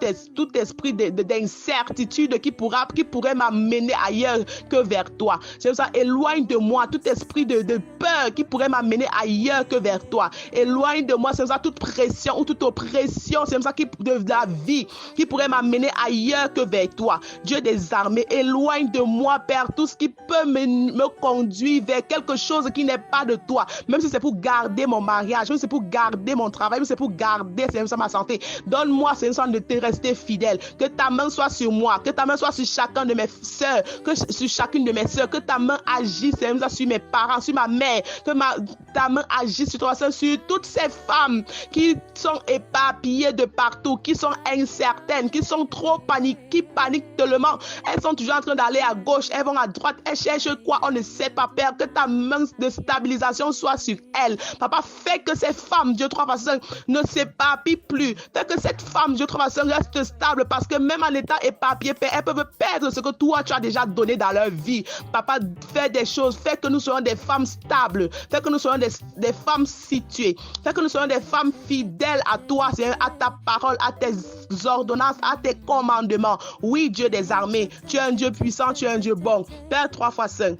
esprit d'incertitude qui pourrait m'amener ailleurs que vers toi. C'est ça, éloigne de moi tout esprit de peur qui pourrait m'amener ailleurs que vers toi. Éloigne de moi, c'est ça, toute pression ou toute oppression, c'est ça, de la vie qui pourrait m'amener ailleurs que vers toi. Dieu des armées, éloigne de moi, Père, tout ce qui peut me conduire vers quelque chose qui n'est pas de toi. Même si c'est pour garder mon mariage, même si c'est pour garder mon travail, même si c'est pour garder, c'est ça, ma santé. Donne-moi, c'est ça, de te rester fidèle. Que ta main soit sur moi, que ta main soit sur chacun de mes soeurs, que sur chacune de mes soeurs, que ta main agisse, c'est ça, sur mes parents, sur ma mère, que ta main agisse sur toi, sur toutes ces femmes qui sont éparpillées de partout, qui sont incertaines, qui sont trop paniquées, qui paniquent tellement. Elles sont toujours en train d'aller à gauche, elles vont à droite, elles cherchent quoi, on ne sait pas, Père. Que ta main de stabilisation soit sur elles. Papa, fais que ces femmes, Dieu 3 fois saint, ne s'éparpillent plus. Fais que cette femme, Dieu 3 fois saint, reste stable, parce que même en étant éparpillée, Père, elles peuvent perdre ce que toi, tu as déjà donné dans leur vie. Papa, fais des choses, fais que nous soyons des femmes stables, fais que nous soyons des femmes situées, fais que nous soyons des femmes fidèles à toi, Seigneur, à ta parole, à tes ordonnances, à tes commandements. Oui, Dieu des armées, tu es un Dieu puissant, tu es un Dieu bon. Père 3 fois saint,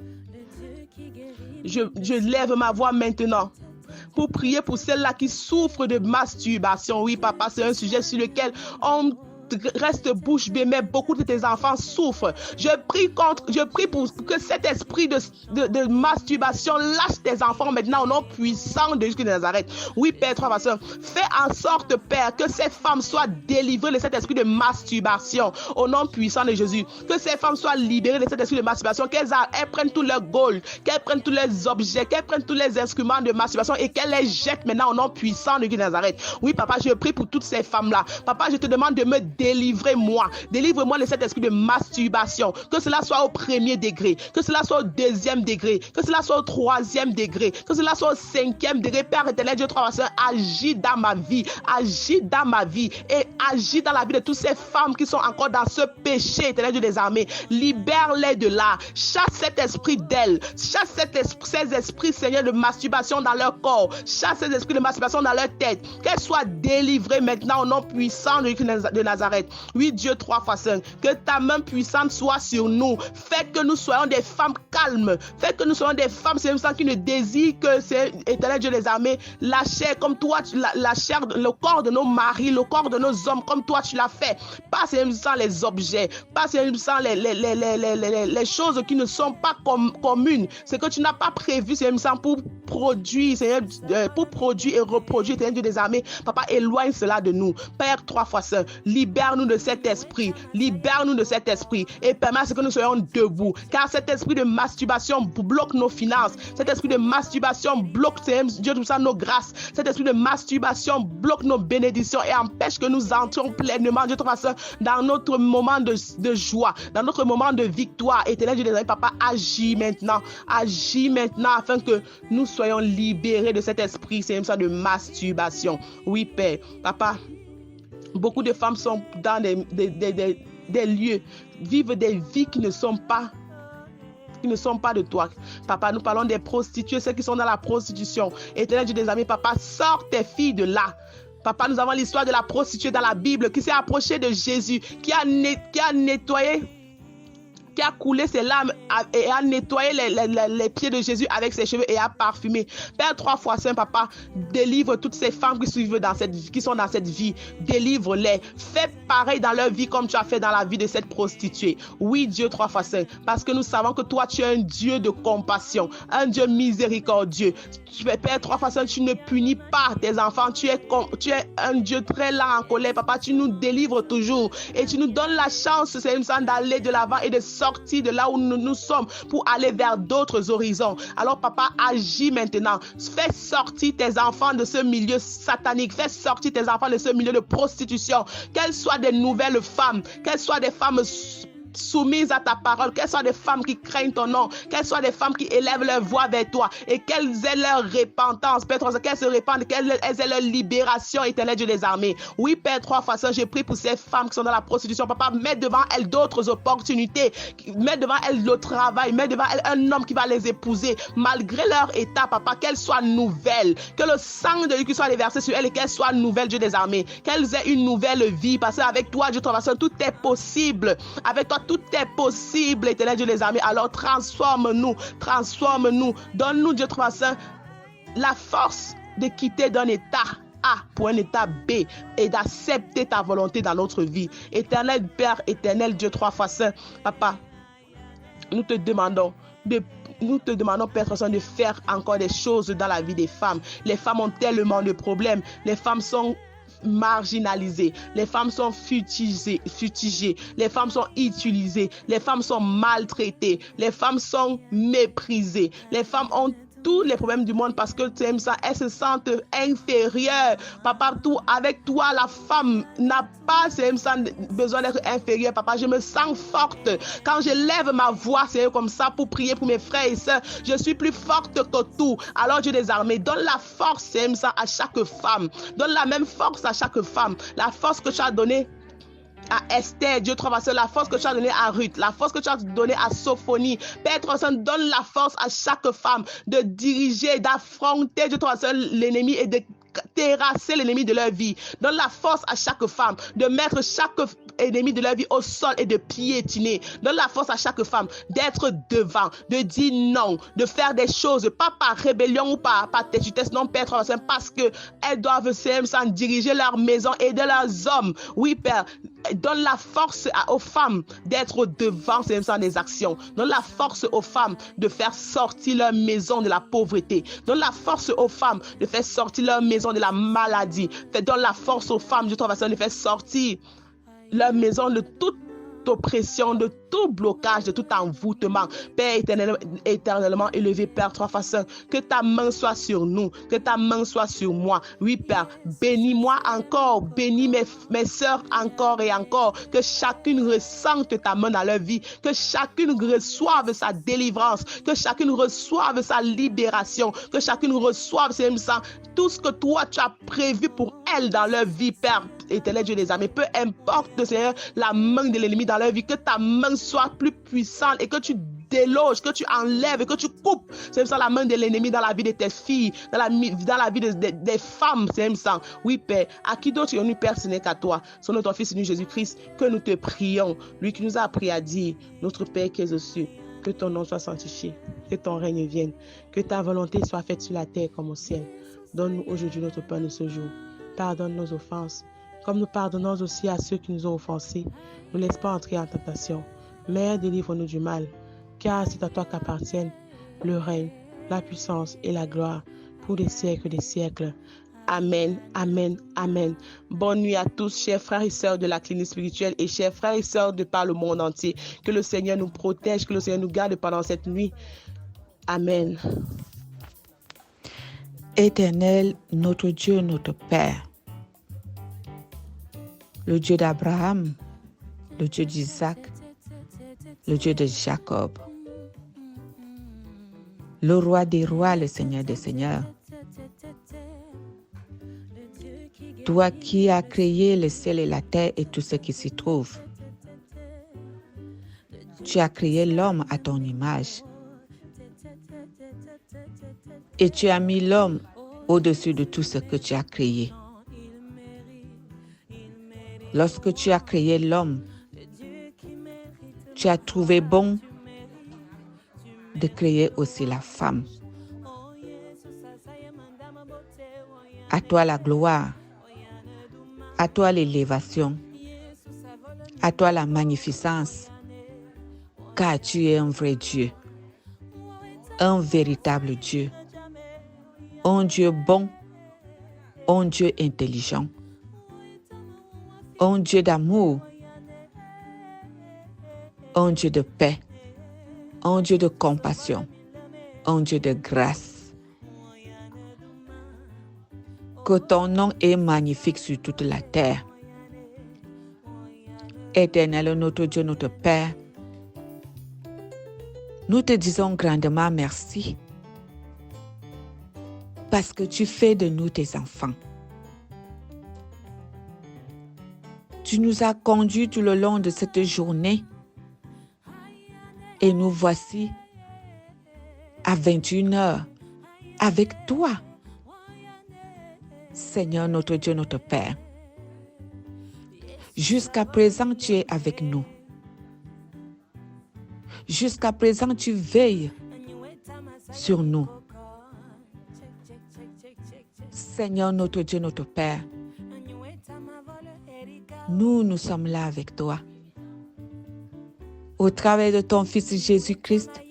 je lève ma voix maintenant pour prier pour celles-là qui souffrent de masturbation. Oui, papa, c'est un sujet sur lequel on reste bouche bée, mais beaucoup de tes enfants souffrent. Je prie pour que cet esprit de masturbation lâche tes enfants maintenant au nom puissant de Jésus de Nazareth. Oui, Père, 3 fois saint, fais en sorte, Père, que ces femmes soient délivrées de cet esprit de masturbation au nom puissant de Jésus. Que ces femmes soient libérées de cet esprit de masturbation, qu'elles prennent tout leur gold, qu'elles prennent tous les objets, qu'elles prennent tous les instruments de masturbation et qu'elles les jettent maintenant au nom puissant de Jésus de Nazareth. Oui, papa, je prie pour toutes ces femmes-là. Papa, je te demande de me délivre-moi de cet esprit de masturbation, que cela soit au 1er degré, que cela soit au 2e degré, que cela soit au 3e degré, que cela soit au 5e degré. Père éternel, Dieu 3 fois saint, agis dans ma vie et agis dans la vie de toutes ces femmes qui sont encore dans ce péché, éternel Dieu des armées. Libère-les de là, chasse cet esprit d'elles, chasse ces esprits, Seigneur, de masturbation dans leur corps, chasse ces esprits de masturbation dans leur tête, qu'elles soient délivrées maintenant au nom puissant de Nazareth. Oui, Dieu 3 fois saint, que ta main puissante soit sur nous. Fais que nous soyons des femmes calmes. Fais que nous soyons des femmes, c'est ça, qui ne désirent que, c'est éternel Dieu des armées, la chair comme toi, la chair, le corps de nos maris, le corps de nos hommes comme toi tu l'as fait. Pas c'est ça les objets, pas c'est ça les choses qui ne sont pas communes. C'est que tu n'as pas prévu, c'est ça pour produire, pour produire et reproduire, éternel Dieu des armées. Papa, éloigne cela de nous. Père 3 fois saint, libère libère-nous de cet esprit. Libère-nous de cet esprit et permets à ce que nous soyons debout. Car cet esprit de masturbation bloque nos finances. Cet esprit de masturbation bloque, Dieu, tout ça, nos grâces. Cet esprit de masturbation bloque nos bénédictions et empêche que nous entrions pleinement, Dieu, dans notre moment de joie, dans notre moment de victoire. Éternel Dieu des amis, papa, agis maintenant afin que nous soyons libérés de cet esprit, c'est ça, de masturbation. Oui, Père, papa, beaucoup de femmes sont dans des lieux, vivent des vies qui ne sont pas de toi. Papa, nous parlons des prostituées, ceux qui sont dans la prostitution. Éternel Dieu des amis, papa, sors tes filles de là. Papa, nous avons l'histoire de la prostituée dans la Bible qui s'est approchée de Jésus, qui a nettoyé, qui a coulé ses larmes et a nettoyé les pieds de Jésus avec ses cheveux et a parfumé. Père, 3 fois Saint, papa, délivre toutes ces femmes qui sont dans cette vie. Délivre-les. Fais pareil dans leur vie comme tu as fait dans la vie de cette prostituée. Oui, Dieu, 3 fois Saint, parce que nous savons que toi, tu es un Dieu de compassion, un Dieu miséricordieux. Père, 3 fois Saint, tu ne punis pas tes enfants. Tu es un Dieu très lent en colère. Papa, tu nous délivres toujours et tu nous donnes la chance, c'est une chance d'aller de l'avant et de sortir de là où nous sommes pour aller vers d'autres horizons. Alors, papa, agis maintenant. Fais sortir tes enfants de ce milieu satanique. Fais sortir tes enfants de ce milieu de prostitution. Qu'elles soient des nouvelles femmes, qu'elles soient des femmes soumises à ta parole, qu'elles soient des femmes qui craignent ton nom, qu'elles soient des femmes qui élèvent leur voix vers toi et qu'elles aient leur repentance, Père, qu'elles se répandent, qu'elles aient leur libération, Éternel Dieu des armées. Oui, Père, 3 fois Saint, je prie pour ces femmes qui sont dans la prostitution. Papa, mets devant elles d'autres opportunités, mets devant elles le travail, mets devant elles un homme qui va les épouser malgré leur état, papa, qu'elles soient nouvelles, que le sang de Dieu soit déversé sur elles et qu'elles soient nouvelles, Dieu des armées, qu'elles aient une nouvelle vie, parce qu'avec toi, Dieu, 3 fois Saint, tout est possible. Avec toi, tout est possible, Éternel Dieu des armées. Alors transforme-nous, donne-nous, Dieu Très Saint, la force de quitter d'un état A pour un état B et d'accepter ta volonté dans notre vie. Éternel Père, éternel Dieu 3 fois Saint, papa, nous te demandons, Père Très Saint, de faire encore des choses dans la vie des femmes. Les femmes ont tellement de problèmes. Les femmes sont marginalisées, les femmes sont fustigées, les femmes sont utilisées, les femmes sont maltraitées, les femmes sont méprisées, les femmes ont tous les problèmes du monde parce que tu aimes ça, elles se sentent inférieures. Papa, avec toi, la femme n'a pas besoin d'être inférieure. Papa, je me sens forte. Quand je lève ma voix, c'est comme ça pour prier pour mes frères et sœurs. Je suis plus forte que tout. Alors, Dieu des armées, donne la force, c'est ça, à chaque femme. Donne la même force à chaque femme. La force que tu as donnée à Esther, Dieu Très Saint, la force que tu as donnée à Ruth, la force que tu as donnée à Sophonie. Père Très Saint, donne la force à chaque femme de diriger, d'affronter, Dieu Très Saint, l'ennemi et de terrasser l'ennemi de leur vie. Donne la force à chaque femme de mettre chaque ennemi de leur vie au sol et de piétiner. Donne la force à chaque femme d'être devant, de dire non, de faire des choses, pas par rébellion ou par têtutesse, non, Père Très Saint, parce que elles doivent s'en diriger leur maison et de leurs hommes. Oui, Père, donne la force aux femmes d'être devant des actions. Donne la force aux femmes de faire sortir leur maison de la pauvreté. Donne la force aux femmes de faire sortir leur maison de la maladie. Donne la force aux femmes, Dieu Très Saint, de faire sortir leur maison de toute oppression, de tout blocage, de tout envoûtement. Père éternellement élevé, Père Très Saint, que ta main soit sur nous, que ta main soit sur moi. Oui, Père, bénis-moi encore, bénis mes sœurs encore et encore, que chacune ressente ta main dans leur vie, que chacune reçoive sa délivrance, que chacune reçoive sa libération, que chacune reçoive tout ce que toi tu as prévu pour elles dans leur vie, Père éternel Dieu des armées. Peu importe, Seigneur, la main de l'ennemi dans leur vie, que ta main soit plus puissante et que tu déloges, que tu enlèves, que tu coupes, c'est ça, la main de l'ennemi dans la vie de tes filles, dans la vie des femmes, c'est ça. Oui, Père, à qui d'autre est-ce, Père, ce n'est qu'à toi. C'est notre Fils, nous, Jésus-Christ, que nous te prions. Lui qui nous a appris à dire, notre Père qui es aux cieux, que ton nom soit sanctifié, que ton règne vienne, que ta volonté soit faite sur la terre comme au ciel. Donne-nous aujourd'hui notre pain de ce jour. Pardonne nos offenses, comme nous pardonnons aussi à ceux qui nous ont offensés. Ne laisse pas entrer en tentation, mais délivre-nous du mal, car c'est à toi qu'appartiennent le règne, la puissance et la gloire pour les siècles des siècles. Amen, amen, amen. Bonne nuit à tous, chers frères et sœurs de la clinique spirituelle et chers frères et sœurs de par le monde entier. Que le Seigneur nous protège, que le Seigneur nous garde pendant cette nuit. Amen. Éternel, notre Dieu, notre Père, le Dieu d'Abraham, le Dieu d'Isaac, le Dieu de Jacob, le roi des rois, le Seigneur des seigneurs. Toi qui as créé le ciel et la terre et tout ce qui s'y trouve. Tu as créé l'homme à ton image. Et tu as mis l'homme au-dessus de tout ce que tu as créé. Lorsque tu as créé l'homme, tu as trouvé bon de créer aussi la femme. À toi la gloire, à toi l'élévation, à toi la magnificence, car tu es un vrai Dieu, un véritable Dieu, un Dieu bon, un Dieu intelligent, un Dieu d'amour, un Dieu de paix, un Dieu de compassion, un Dieu de grâce. Que ton nom est magnifique sur toute la terre. Éternel, notre Dieu, notre Père, nous te disons grandement merci parce que tu fais de nous tes enfants. Tu nous as conduits tout le long de cette journée et nous voici à 21h avec toi. Seigneur, notre Dieu, notre Père, jusqu'à présent, tu es avec nous. Jusqu'à présent, tu veilles sur nous. Seigneur, notre Dieu, notre Père, nous sommes là avec toi. Au travers de ton Fils Jésus-Christ,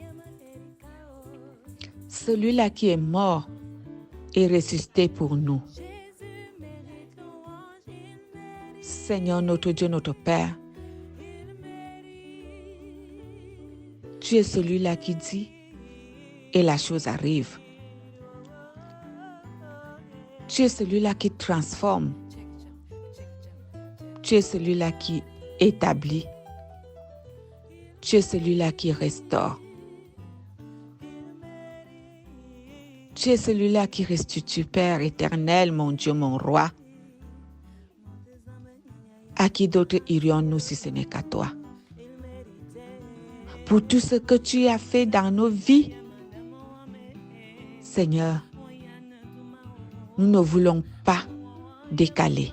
celui-là qui est mort et ressuscité pour nous. Seigneur, notre Dieu, notre Père, tu es celui-là qui dit et la chose arrive. Tu es celui-là qui transforme. Tu es celui-là qui établit. Tu es celui-là qui restaure. Tu es celui-là qui restitue, Père éternel, mon Dieu, mon roi. À qui d'autre irions-nous si ce n'est qu'à toi? Pour tout ce que tu as fait dans nos vies, Seigneur, nous ne voulons pas décaler.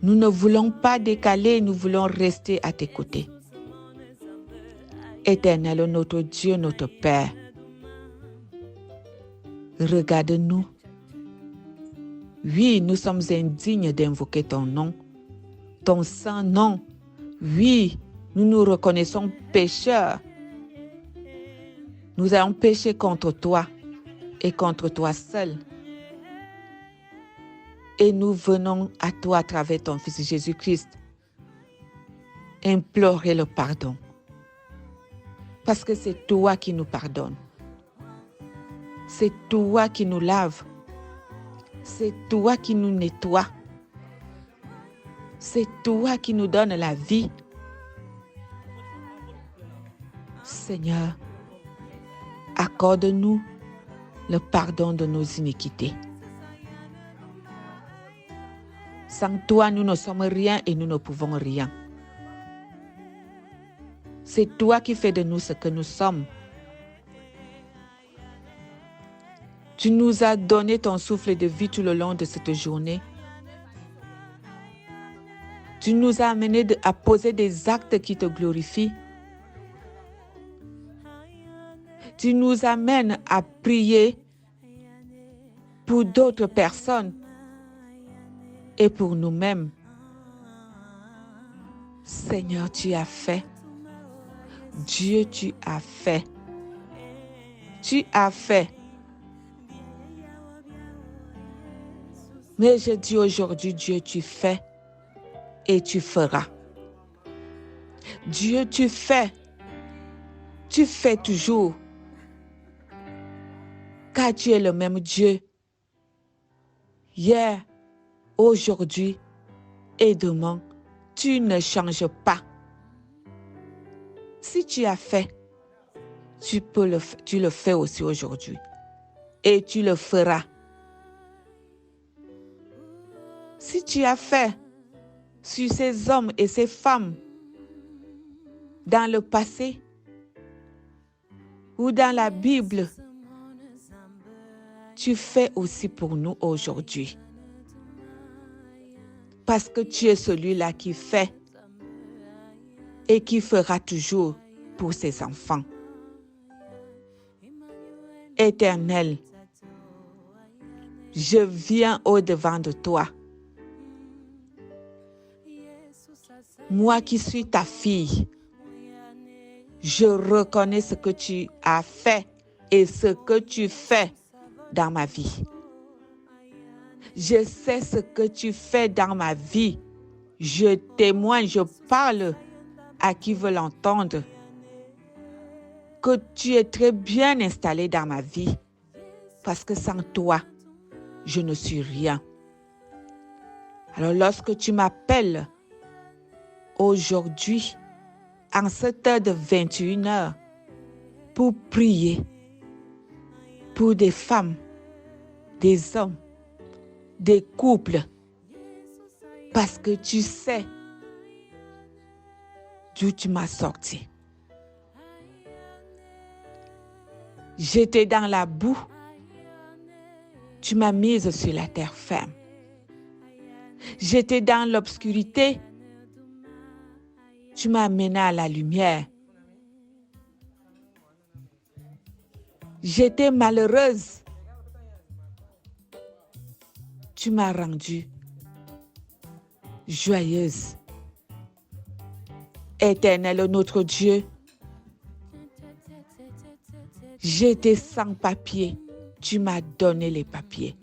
Nous ne voulons pas décaler, nous voulons rester à tes côtés. Éternel, notre Dieu, notre Père, regarde-nous. Oui, nous sommes indignes d'invoquer ton nom, ton saint nom. Oui, nous nous reconnaissons pécheurs. Nous avons péché contre toi et contre toi seul. Et nous venons à toi à travers ton Fils Jésus-Christ implorer le pardon. Parce que c'est toi qui nous pardonnes. C'est toi qui nous laves. C'est toi qui nous nettoie. C'est toi qui nous donne la vie. Seigneur, accorde-nous le pardon de nos iniquités. Sans toi, nous ne sommes rien et nous ne pouvons rien. C'est toi qui fais de nous ce que nous sommes. Tu nous as donné ton souffle de vie tout le long de cette journée. Tu nous as amenés à poser des actes qui te glorifient. Tu nous amènes à prier pour d'autres personnes et pour nous-mêmes. Seigneur, tu as fait. Dieu, tu as fait. Tu as fait. Mais je dis aujourd'hui, Dieu, tu fais et tu feras. Dieu, tu fais toujours, car tu es le même Dieu, hier, aujourd'hui et demain. Tu ne changes pas. Si tu as fait, tu le fais aussi aujourd'hui. Et tu le feras. Si tu as fait sur ces hommes et ces femmes dans le passé ou dans la Bible, tu fais aussi pour nous aujourd'hui. Parce que tu es celui-là qui fait et qui fera toujours pour ses enfants. Éternel, je viens au-devant de toi. Moi qui suis ta fille, je reconnais ce que tu as fait et ce que tu fais dans ma vie. Je sais ce que tu fais dans ma vie. Je témoigne, je parle à qui veut l'entendre, que tu es très bien installé dans ma vie, parce que sans toi, je ne suis rien. Alors lorsque tu m'appelles aujourd'hui, en cette heure de 21h, pour prier pour des femmes, des hommes, des couples, parce que tu sais d'où tu m'as sorti. J'étais dans la boue, tu m'as mise sur la terre ferme. J'étais dans l'obscurité, tu m'as amené à la lumière. J'étais malheureuse, tu m'as rendue joyeuse. Éternel, notre Dieu, j'étais sans papier, tu m'as donné les papiers.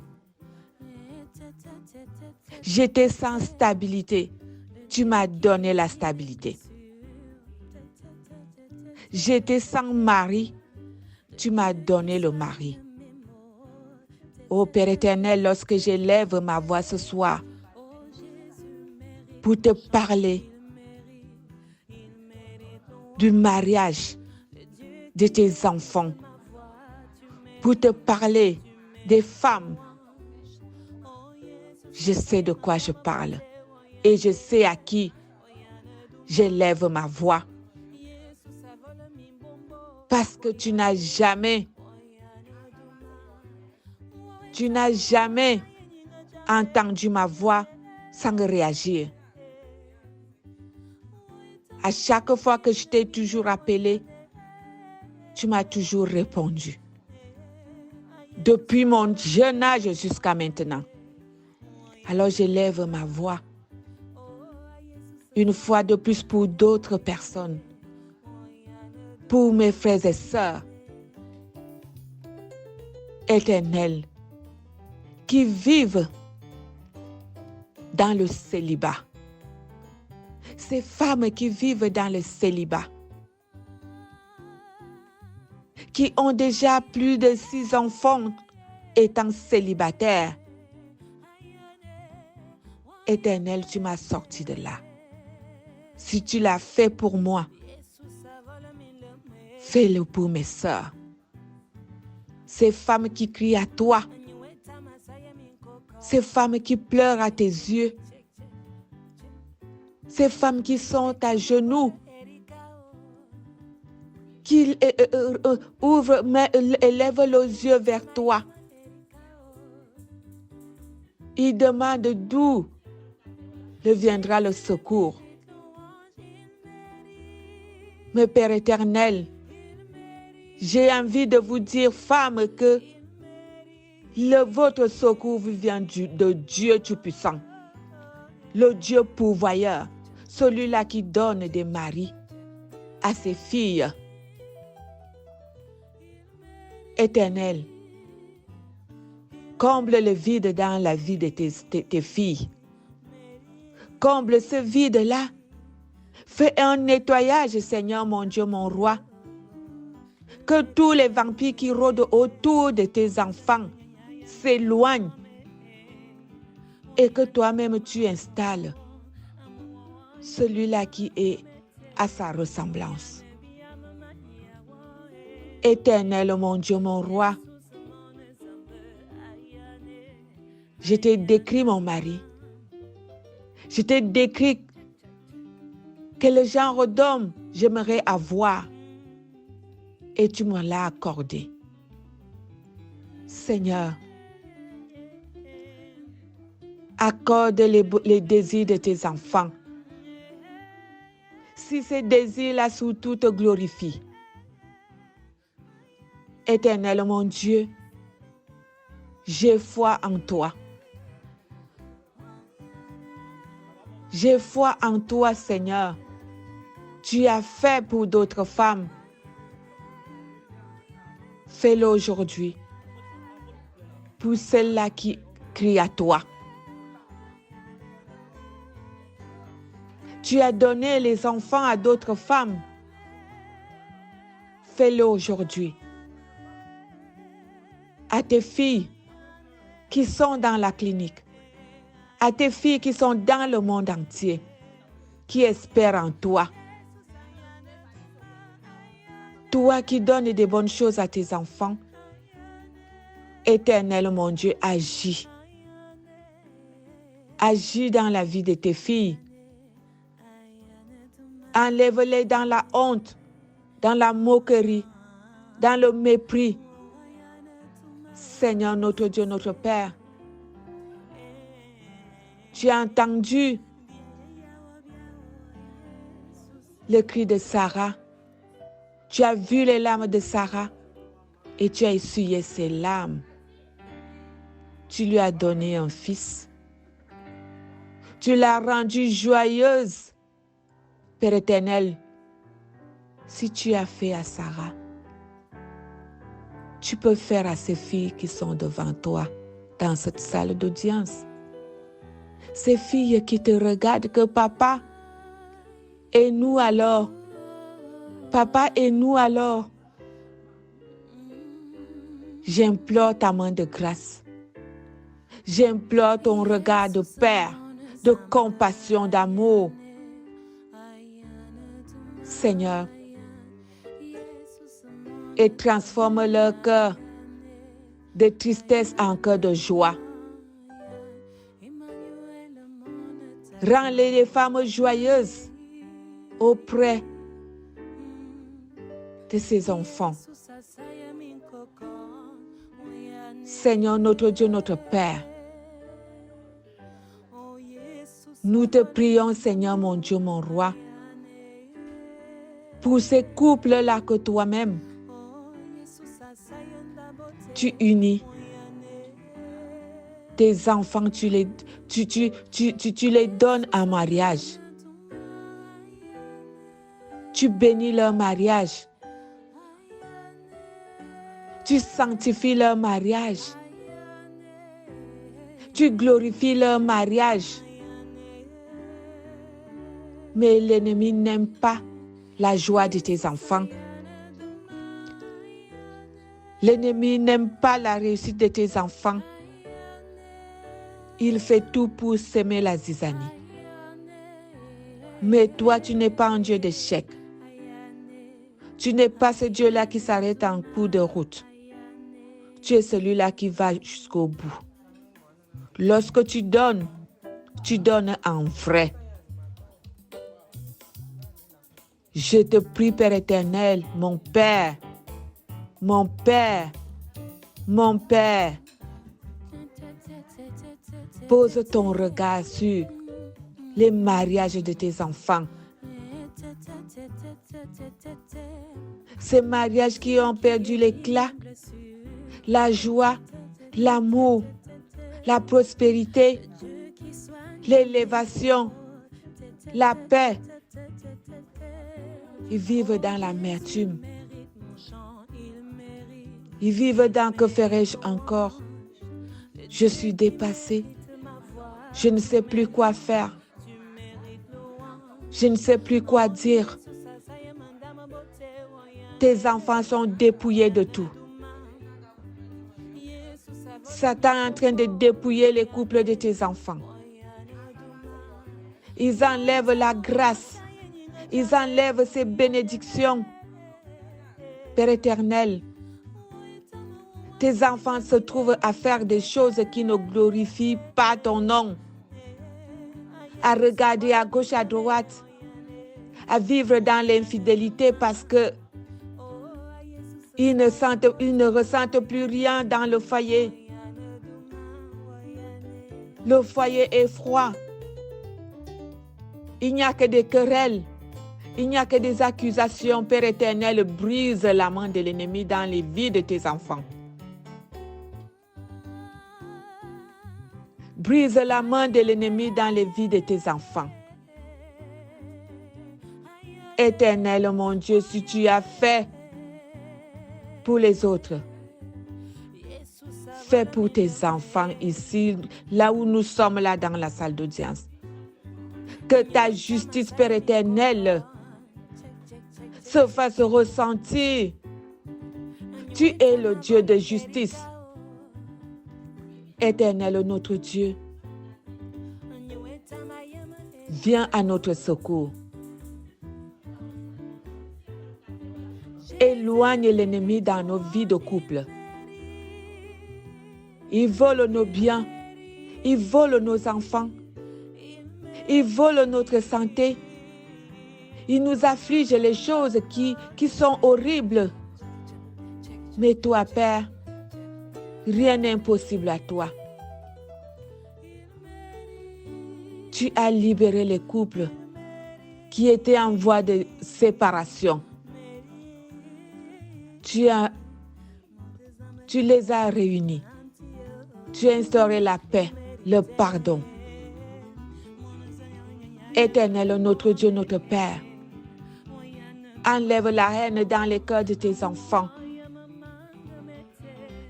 J'étais sans stabilité, tu m'as donné la stabilité. J'étais sans mari, tu m'as donné le mari. Ô Père éternel, lorsque j'élève ma voix ce soir pour te parler du mariage de tes enfants, pour te parler des femmes, je sais de quoi je parle et je sais à qui j'élève ma voix. Parce que tu n'as jamais entendu ma voix sans réagir. À chaque fois que je t'ai toujours appelé, tu m'as toujours répondu. Depuis mon jeune âge jusqu'à maintenant. Alors j'élève ma voix une fois de plus pour d'autres personnes, pour mes frères et sœurs, éternels, qui vivent dans le célibat. Ces femmes qui vivent dans le célibat, qui ont déjà plus de 6 enfants étant célibataires. Éternel, tu m'as sorti de là. Si tu l'as fait pour moi, fais-le pour mes sœurs. Ces femmes qui crient à toi, ces femmes qui pleurent à tes yeux, ces femmes qui sont à genoux, qui ouvrent, élèvent les yeux vers toi. Ils demandent d'où viendra le secours. Mais Père éternel, j'ai envie de vous dire, femmes, que votre secours vient de Dieu Tout-Puissant, le Dieu pourvoyeur, celui-là qui donne des maris à ses filles. Comble le vide dans la vie de tes filles. Comble ce vide-là. Fais un nettoyage, Seigneur mon Dieu, mon roi. Que tous les vampires qui rôdent autour de tes enfants s'éloignent. Et que toi-même tu installes celui-là qui est à sa ressemblance. Éternel, mon Dieu, mon roi, je t'ai décrit mon mari. Je t'ai décrit quel genre d'homme j'aimerais avoir et tu me l'as accordé. Seigneur, accorde les désirs de tes enfants. Si ces désirs-là surtout te glorifient. Éternel, mon Dieu, j'ai foi en toi. J'ai foi en toi, Seigneur. Tu as fait pour d'autres femmes. Fais-le aujourd'hui pour celles-là qui crient à toi. Tu as donné les enfants à d'autres femmes. Fais-le aujourd'hui. À tes filles qui sont dans la clinique, à tes filles qui sont dans le monde entier, qui espèrent en toi. Toi qui donnes des bonnes choses à tes enfants, Éternel mon Dieu, agis. Agis dans la vie de tes filles. Enlève-les dans la honte, dans la moquerie, dans le mépris. Seigneur notre Dieu, notre Père, tu as entendu le cri de Sarah. Tu as vu les larmes de Sarah et tu as essuyé ses larmes. Tu lui as donné un fils. Tu l'as rendue joyeuse. Père éternel, si tu as fait à Sarah, tu peux faire à ces filles qui sont devant toi dans cette salle d'audience. Ces filles qui te regardent que papa, et nous alors? Papa, et nous alors? J'implore ta main de grâce. J'implore ton regard de Père, de compassion, d'amour. Seigneur, et transforme leur cœur de tristesse en cœur de joie. Rends-les des femmes joyeuses auprès de ces enfants. Seigneur notre Dieu, notre Père, nous te prions, Seigneur mon Dieu, mon roi, pour ces couples-là que toi-même, tu unis. Tes enfants, tu les donnes en mariage. Tu bénis leur mariage. Tu sanctifies leur mariage. Tu glorifies leur mariage. Mais l'ennemi n'aime pas la joie de tes enfants. L'ennemi n'aime pas la réussite de tes enfants. Il fait tout pour s'aimer la zizanie. Mais toi, tu n'es pas un Dieu d'échec. Tu n'es pas ce Dieu-là qui s'arrête en cours de route. Tu es celui-là qui va jusqu'au bout. Lorsque tu donnes en vrai. Je te prie, Père éternel, mon Père, mon Père, mon Père, pose ton regard sur les mariages de tes enfants. Ces mariages qui ont perdu l'éclat, la joie, l'amour, la prospérité, l'élévation, la paix. Ils vivent dans l'amertume. Ils vivent dans que ferais-je encore? Je suis dépassée. Je ne sais plus quoi faire. Je ne sais plus quoi dire. Tes enfants sont dépouillés de tout. Satan est en train de dépouiller les couples de tes enfants. Ils enlèvent la grâce. Ils enlèvent ces bénédictions. Père éternel, tes enfants se trouvent à faire des choses qui ne glorifient pas ton nom. À regarder à gauche, à droite, à vivre dans l'infidélité parce que ils ne ressentent plus rien dans le foyer. Le foyer est froid. Il n'y a que des querelles. Il n'y a que des accusations. Père éternel, brise la main de l'ennemi dans les vies de tes enfants. Brise la main de l'ennemi dans les vies de tes enfants. Éternel, mon Dieu, si tu as fait pour les autres, fais pour tes enfants ici, là où nous sommes, là dans la salle d'audience. Que ta justice, Père éternel, se fasse ressentir. Tu es le Dieu de justice. Éternel, notre Dieu, viens à notre secours. Éloigne l'ennemi dans nos vies de couple. Il vole nos biens, il vole nos enfants, il vole notre santé, il nous afflige les choses qui sont horribles. Mais toi, Père, rien n'est impossible à toi. Tu as libéré les couples qui étaient en voie de séparation. Tu les as réunis. Tu as instauré la paix, le pardon. Éternel, notre Dieu, notre Père, enlève la haine dans les cœurs de tes enfants.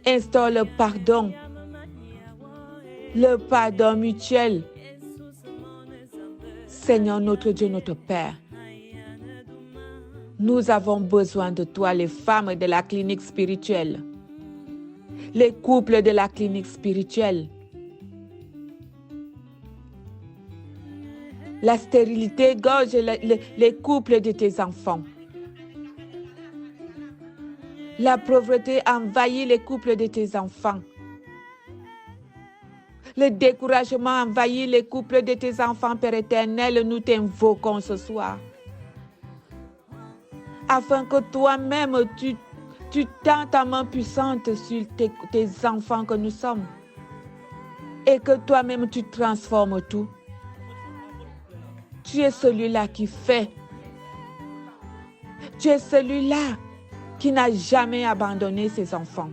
Instaure le pardon mutuel. Seigneur, notre Dieu, notre Père, nous avons besoin de toi, les femmes de la clinique spirituelle, les couples de la clinique spirituelle. La stérilité gorge les couples de tes enfants. La pauvreté envahit les couples de tes enfants. Le découragement envahit les couples de tes enfants, Père éternel. Nous t'invoquons ce soir. Afin que toi-même, tu tends ta main puissante sur tes enfants que nous sommes. Et que toi-même, tu transformes tout. Tu es celui-là qui fait. Tu es celui-là qui n'a jamais abandonné ses enfants.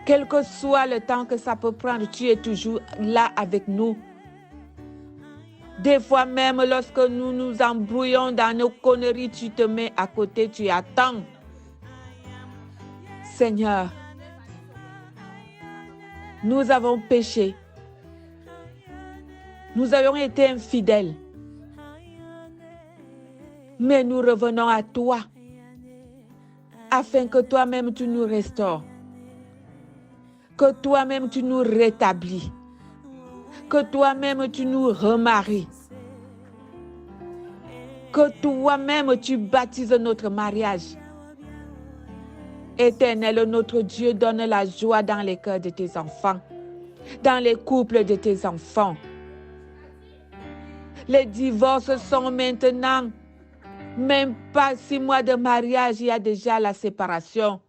Quel que soit le temps que ça peut prendre, tu es toujours là avec nous. Des fois même, lorsque nous nous embrouillons dans nos conneries, tu te mets à côté, tu attends. Seigneur, nous avons péché. Nous avons été infidèles. Mais nous revenons à toi, afin que toi-même tu nous restaures. Que toi-même tu nous rétablis. Que toi-même tu nous remaries. Que toi-même tu baptises notre mariage. Éternel, notre Dieu, donne la joie dans les cœurs de tes enfants, dans les couples de tes enfants. Les divorces sont maintenant, même pas 6 mois de mariage, il y a déjà la séparation.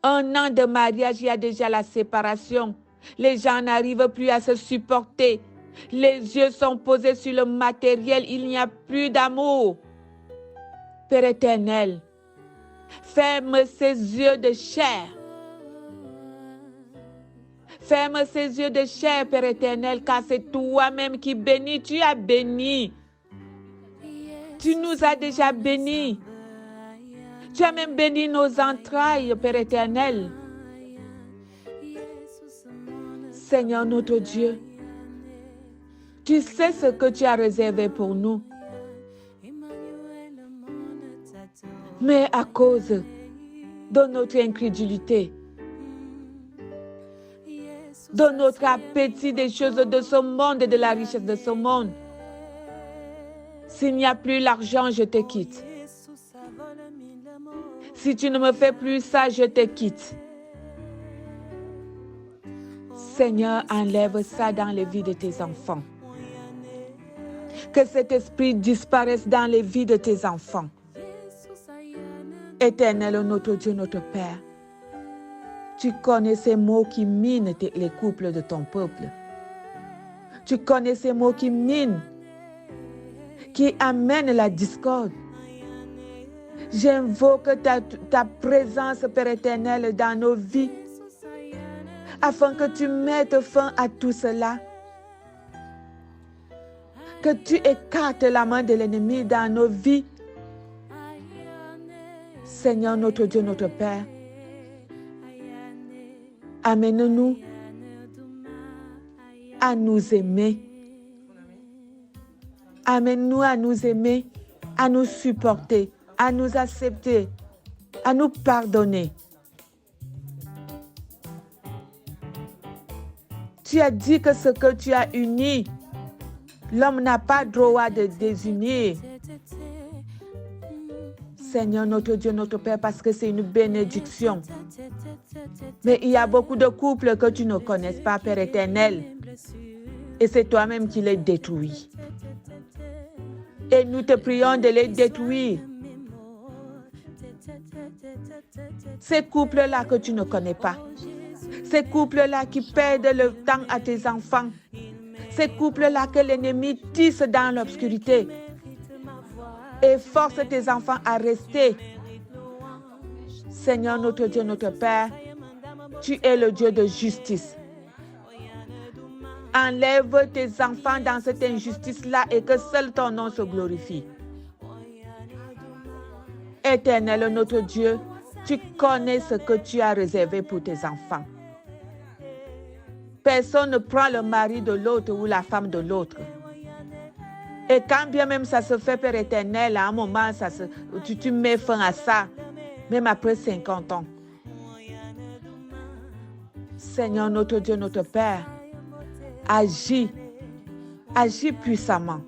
1 an de mariage, il y a déjà la séparation. Les gens n'arrivent plus à se supporter. Les yeux sont posés sur le matériel. Il n'y a plus d'amour. Père éternel, ferme ces yeux de chair. Ferme ces yeux de chair, Père éternel, car c'est toi-même qui bénis. Tu as béni. Tu nous as déjà bénis. Tu as même béni nos entrailles, Père éternel. Seigneur notre Dieu, tu sais ce que tu as réservé pour nous. Mais à cause de notre incrédulité, de notre appétit des choses de ce monde et de la richesse de ce monde, s'il n'y a plus l'argent, je te quitte. Si tu ne me fais plus ça, je te quitte. Seigneur, enlève ça dans les vies de tes enfants. Que cet esprit disparaisse dans les vies de tes enfants. Éternel, notre Dieu, notre Père, tu connais ces mots qui minent les couples de ton peuple. Tu connais ces mots qui minent, qui amènent la discorde. J'invoque ta présence, Père éternel, dans nos vies, afin que tu mettes fin à tout cela. Que tu écartes la main de l'ennemi dans nos vies. Seigneur, notre Dieu, notre Père, amène-nous à nous aimer. Amène-nous à nous aimer, à nous supporter, à nous accepter, à nous pardonner. Tu as dit que ce que tu as uni, l'homme n'a pas droit de désunir. Seigneur, notre Dieu, notre Père, parce que c'est une bénédiction. Mais il y a beaucoup de couples que tu ne connais pas, Père éternel. Et c'est toi-même qui les détruis. Et nous te prions de les détruire. Ces couples-là que tu ne connais pas. Ces couples-là qui perdent le temps à tes enfants. Ces couples-là que l'ennemi tisse dans l'obscurité. Et force tes enfants à rester. Seigneur, notre Dieu, notre Père, tu es le Dieu de justice. Enlève tes enfants dans cette injustice-là et que seul ton nom se glorifie. Éternel, notre Dieu, tu connais ce que tu as réservé pour tes enfants. Personne ne prend le mari de l'autre ou la femme de l'autre. Et quand bien même ça se fait, Père éternel, à un moment, tu mets fin à ça, même après 50 ans. Seigneur, notre Dieu, notre Père, agis puissamment.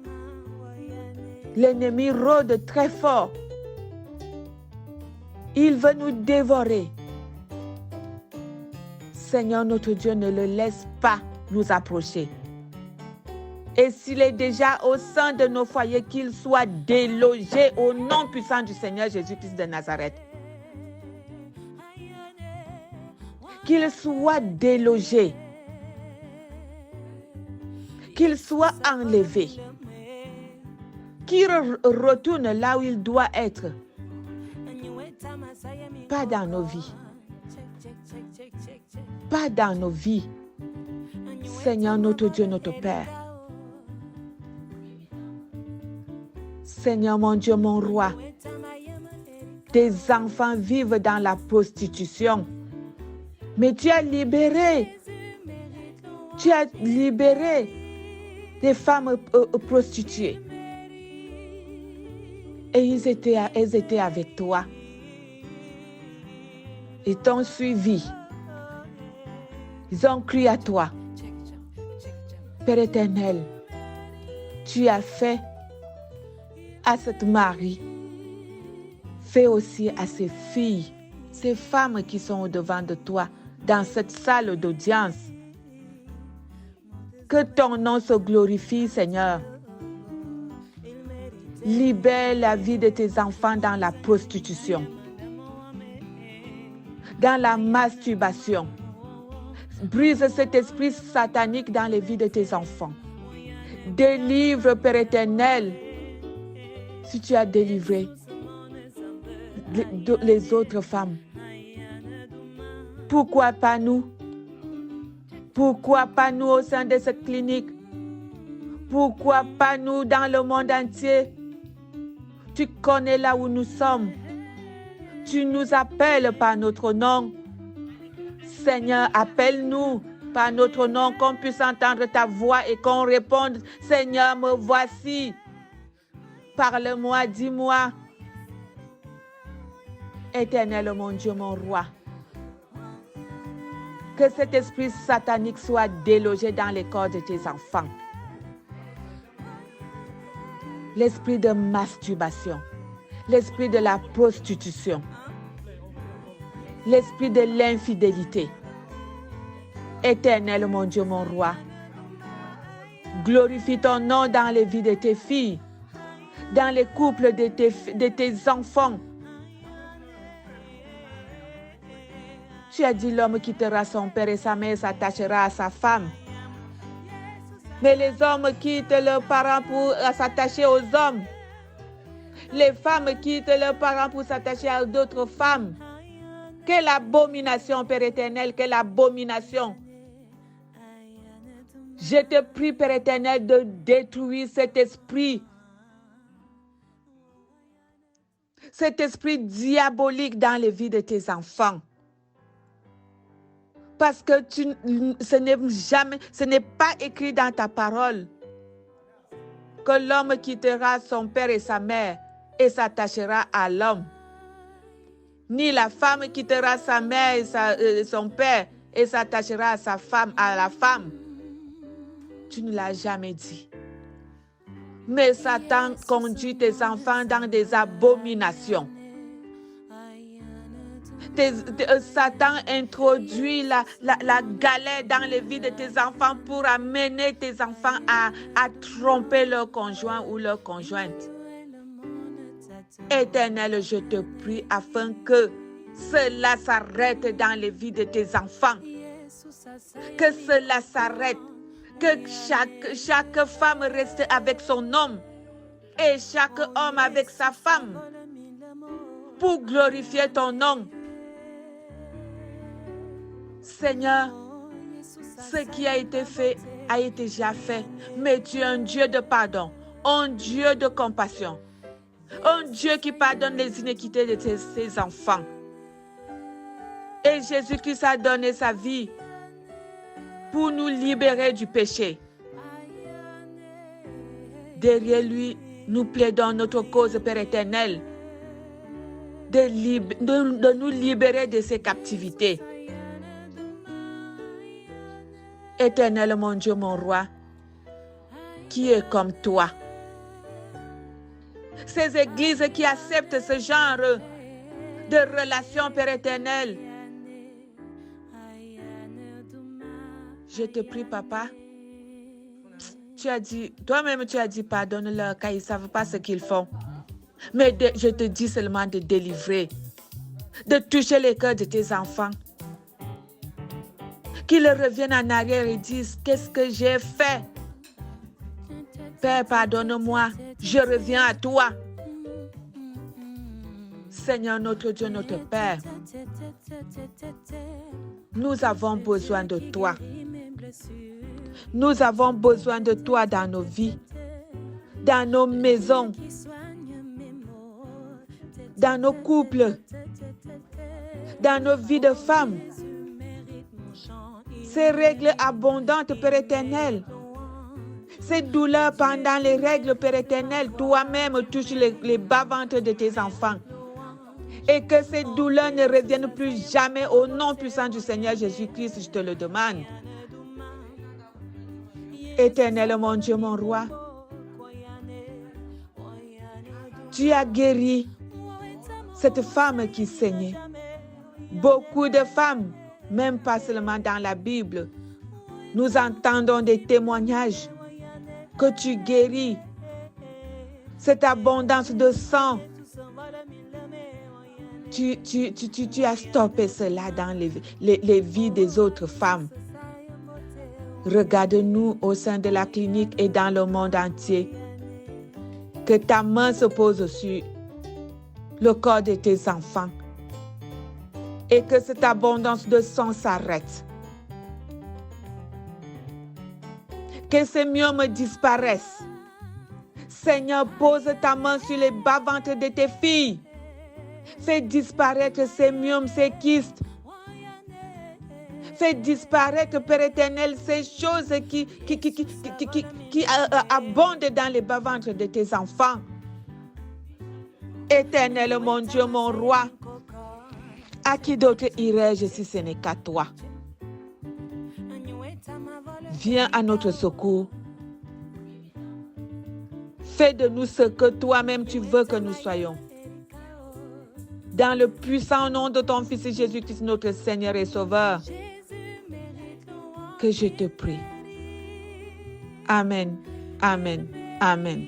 L'ennemi rôde très fort. Il veut nous dévorer. Seigneur, notre Dieu, ne le laisse pas nous approcher. Et s'il est déjà au sein de nos foyers, qu'il soit délogé au nom puissant du Seigneur Jésus-Christ de Nazareth. Qu'il soit délogé. Qu'il soit enlevé. Qu'il retourne là où il doit être. Pas dans nos vies. Pas dans nos vies. Seigneur, notre Dieu, notre Père. Seigneur, mon Dieu, mon roi, tes enfants vivent dans la prostitution. Mais tu as libéré des femmes prostituées. Et elles étaient avec toi. Ils t'ont suivi. Ils ont crié à toi. Père éternel, tu as fait à cette Marie, fais aussi à ces filles, ces femmes qui sont au-devant de toi, dans cette salle d'audience. Que ton nom se glorifie, Seigneur. Libère la vie de tes enfants dans la prostitution, dans la masturbation. Brise cet esprit satanique dans les vies de tes enfants. Délivre, Père éternel, si tu as délivré les autres femmes. Pourquoi pas nous? Pourquoi pas nous au sein de cette clinique? Pourquoi pas nous dans le monde entier? Tu connais là où nous sommes. Tu nous appelles par notre nom. Seigneur, appelle-nous par notre nom, qu'on puisse entendre ta voix et qu'on réponde, Seigneur, me voici. Parle-moi, dis-moi. Éternel, mon Dieu, mon roi, que cet esprit satanique soit délogé dans les corps de tes enfants. L'esprit de masturbation, l'esprit de la prostitution, l'esprit de l'infidélité. Éternel, mon Dieu, mon roi, glorifie ton nom dans les vies de tes filles, dans les couples de tes enfants. Tu as dit l'homme quittera son père et sa mère s'attachera à sa femme. Mais les hommes quittent leurs parents pour s'attacher aux hommes. Les femmes quittent leurs parents pour s'attacher à d'autres femmes. Quelle abomination, Père éternel, quelle abomination. Je te prie, Père éternel, de détruire cet esprit diabolique dans les vies de tes enfants. Parce que ce n'est pas écrit dans ta parole que l'homme quittera son père et sa mère et s'attachera à l'homme. Ni la femme quittera sa mère et son père et s'attachera à la femme. Tu ne l'as jamais dit. Mais Satan conduit tes enfants dans des abominations. Satan introduit la galère dans les vies de tes enfants pour amener tes enfants à tromper leur conjoint ou leur conjointe. Éternel, je te prie afin que cela s'arrête dans les vies de tes enfants. Que cela s'arrête. Que chaque femme reste avec son homme et chaque homme avec sa femme pour glorifier ton nom. Seigneur, ce qui a été fait a été déjà fait, mais tu es un Dieu de pardon, un Dieu de compassion, un Dieu qui pardonne les iniquités de ses enfants. Et Jésus-Christ a donné sa vie pour nous libérer du péché. Derrière lui, nous plaidons notre cause, Père éternel, de nous libérer de ces captivités. Éternel, mon Dieu, mon roi, qui est comme toi. Ces églises qui acceptent ce genre de relation, Père éternel, je te prie, Papa, toi-même tu as dit pardonne-leur car ils ne savent pas ce qu'ils font. Mais je te dis seulement de délivrer, de toucher les cœurs de tes enfants. Qu'ils reviennent en arrière et disent, qu'est-ce que j'ai fait? Père, pardonne-moi, je reviens à toi. Seigneur, notre Dieu, notre Père, nous avons besoin de toi. Nous avons besoin de toi dans nos vies, dans nos maisons, dans nos couples, dans nos vies de femmes. Ces règles abondantes, Père éternel, ces douleurs pendant les règles, Père éternel, toi-même touche les bas-ventres de tes enfants. Et que ces douleurs ne reviennent plus jamais au nom puissant du Seigneur Jésus-Christ, je te le demande. Éternel, mon Dieu, mon roi, tu as guéri cette femme qui saignait. Beaucoup de femmes, même pas seulement dans la Bible, nous entendons des témoignages que tu guéris cette abondance de sang. Tu as stoppé cela dans les vies des autres femmes. Regarde-nous au sein de la clinique et dans le monde entier. Que ta main se pose sur le corps de tes enfants et que cette abondance de sang s'arrête. Que ces myomes disparaissent. Seigneur, pose ta main sur les bas-ventres de tes filles. Fais disparaître ces myomes, ces kystes. Fais disparaître, Père éternel, ces choses qui abondent dans les bas-ventres de tes enfants. Éternel, mon Dieu, mon roi, à qui d'autre irais-je si ce n'est qu'à toi? Viens à notre secours. Fais de nous ce que toi-même tu veux que nous soyons. Dans le puissant nom de ton Fils Jésus-Christ, notre Seigneur et Sauveur, que je te prie. Amen, amen, amen.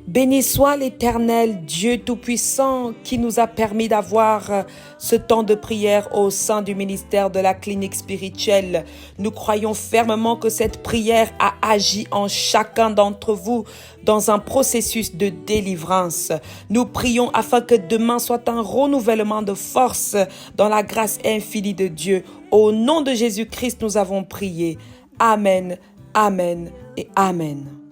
Béni soit l'Éternel, Dieu Tout-Puissant, qui nous a permis d'avoir ce temps de prière au sein du ministère de la clinique spirituelle. Nous croyons fermement que cette prière a agi en chacun d'entre vous dans un processus de délivrance. Nous prions afin que demain soit un renouvellement de force dans la grâce infinie de Dieu. Au nom de Jésus-Christ, nous avons prié. Amen, amen et amen.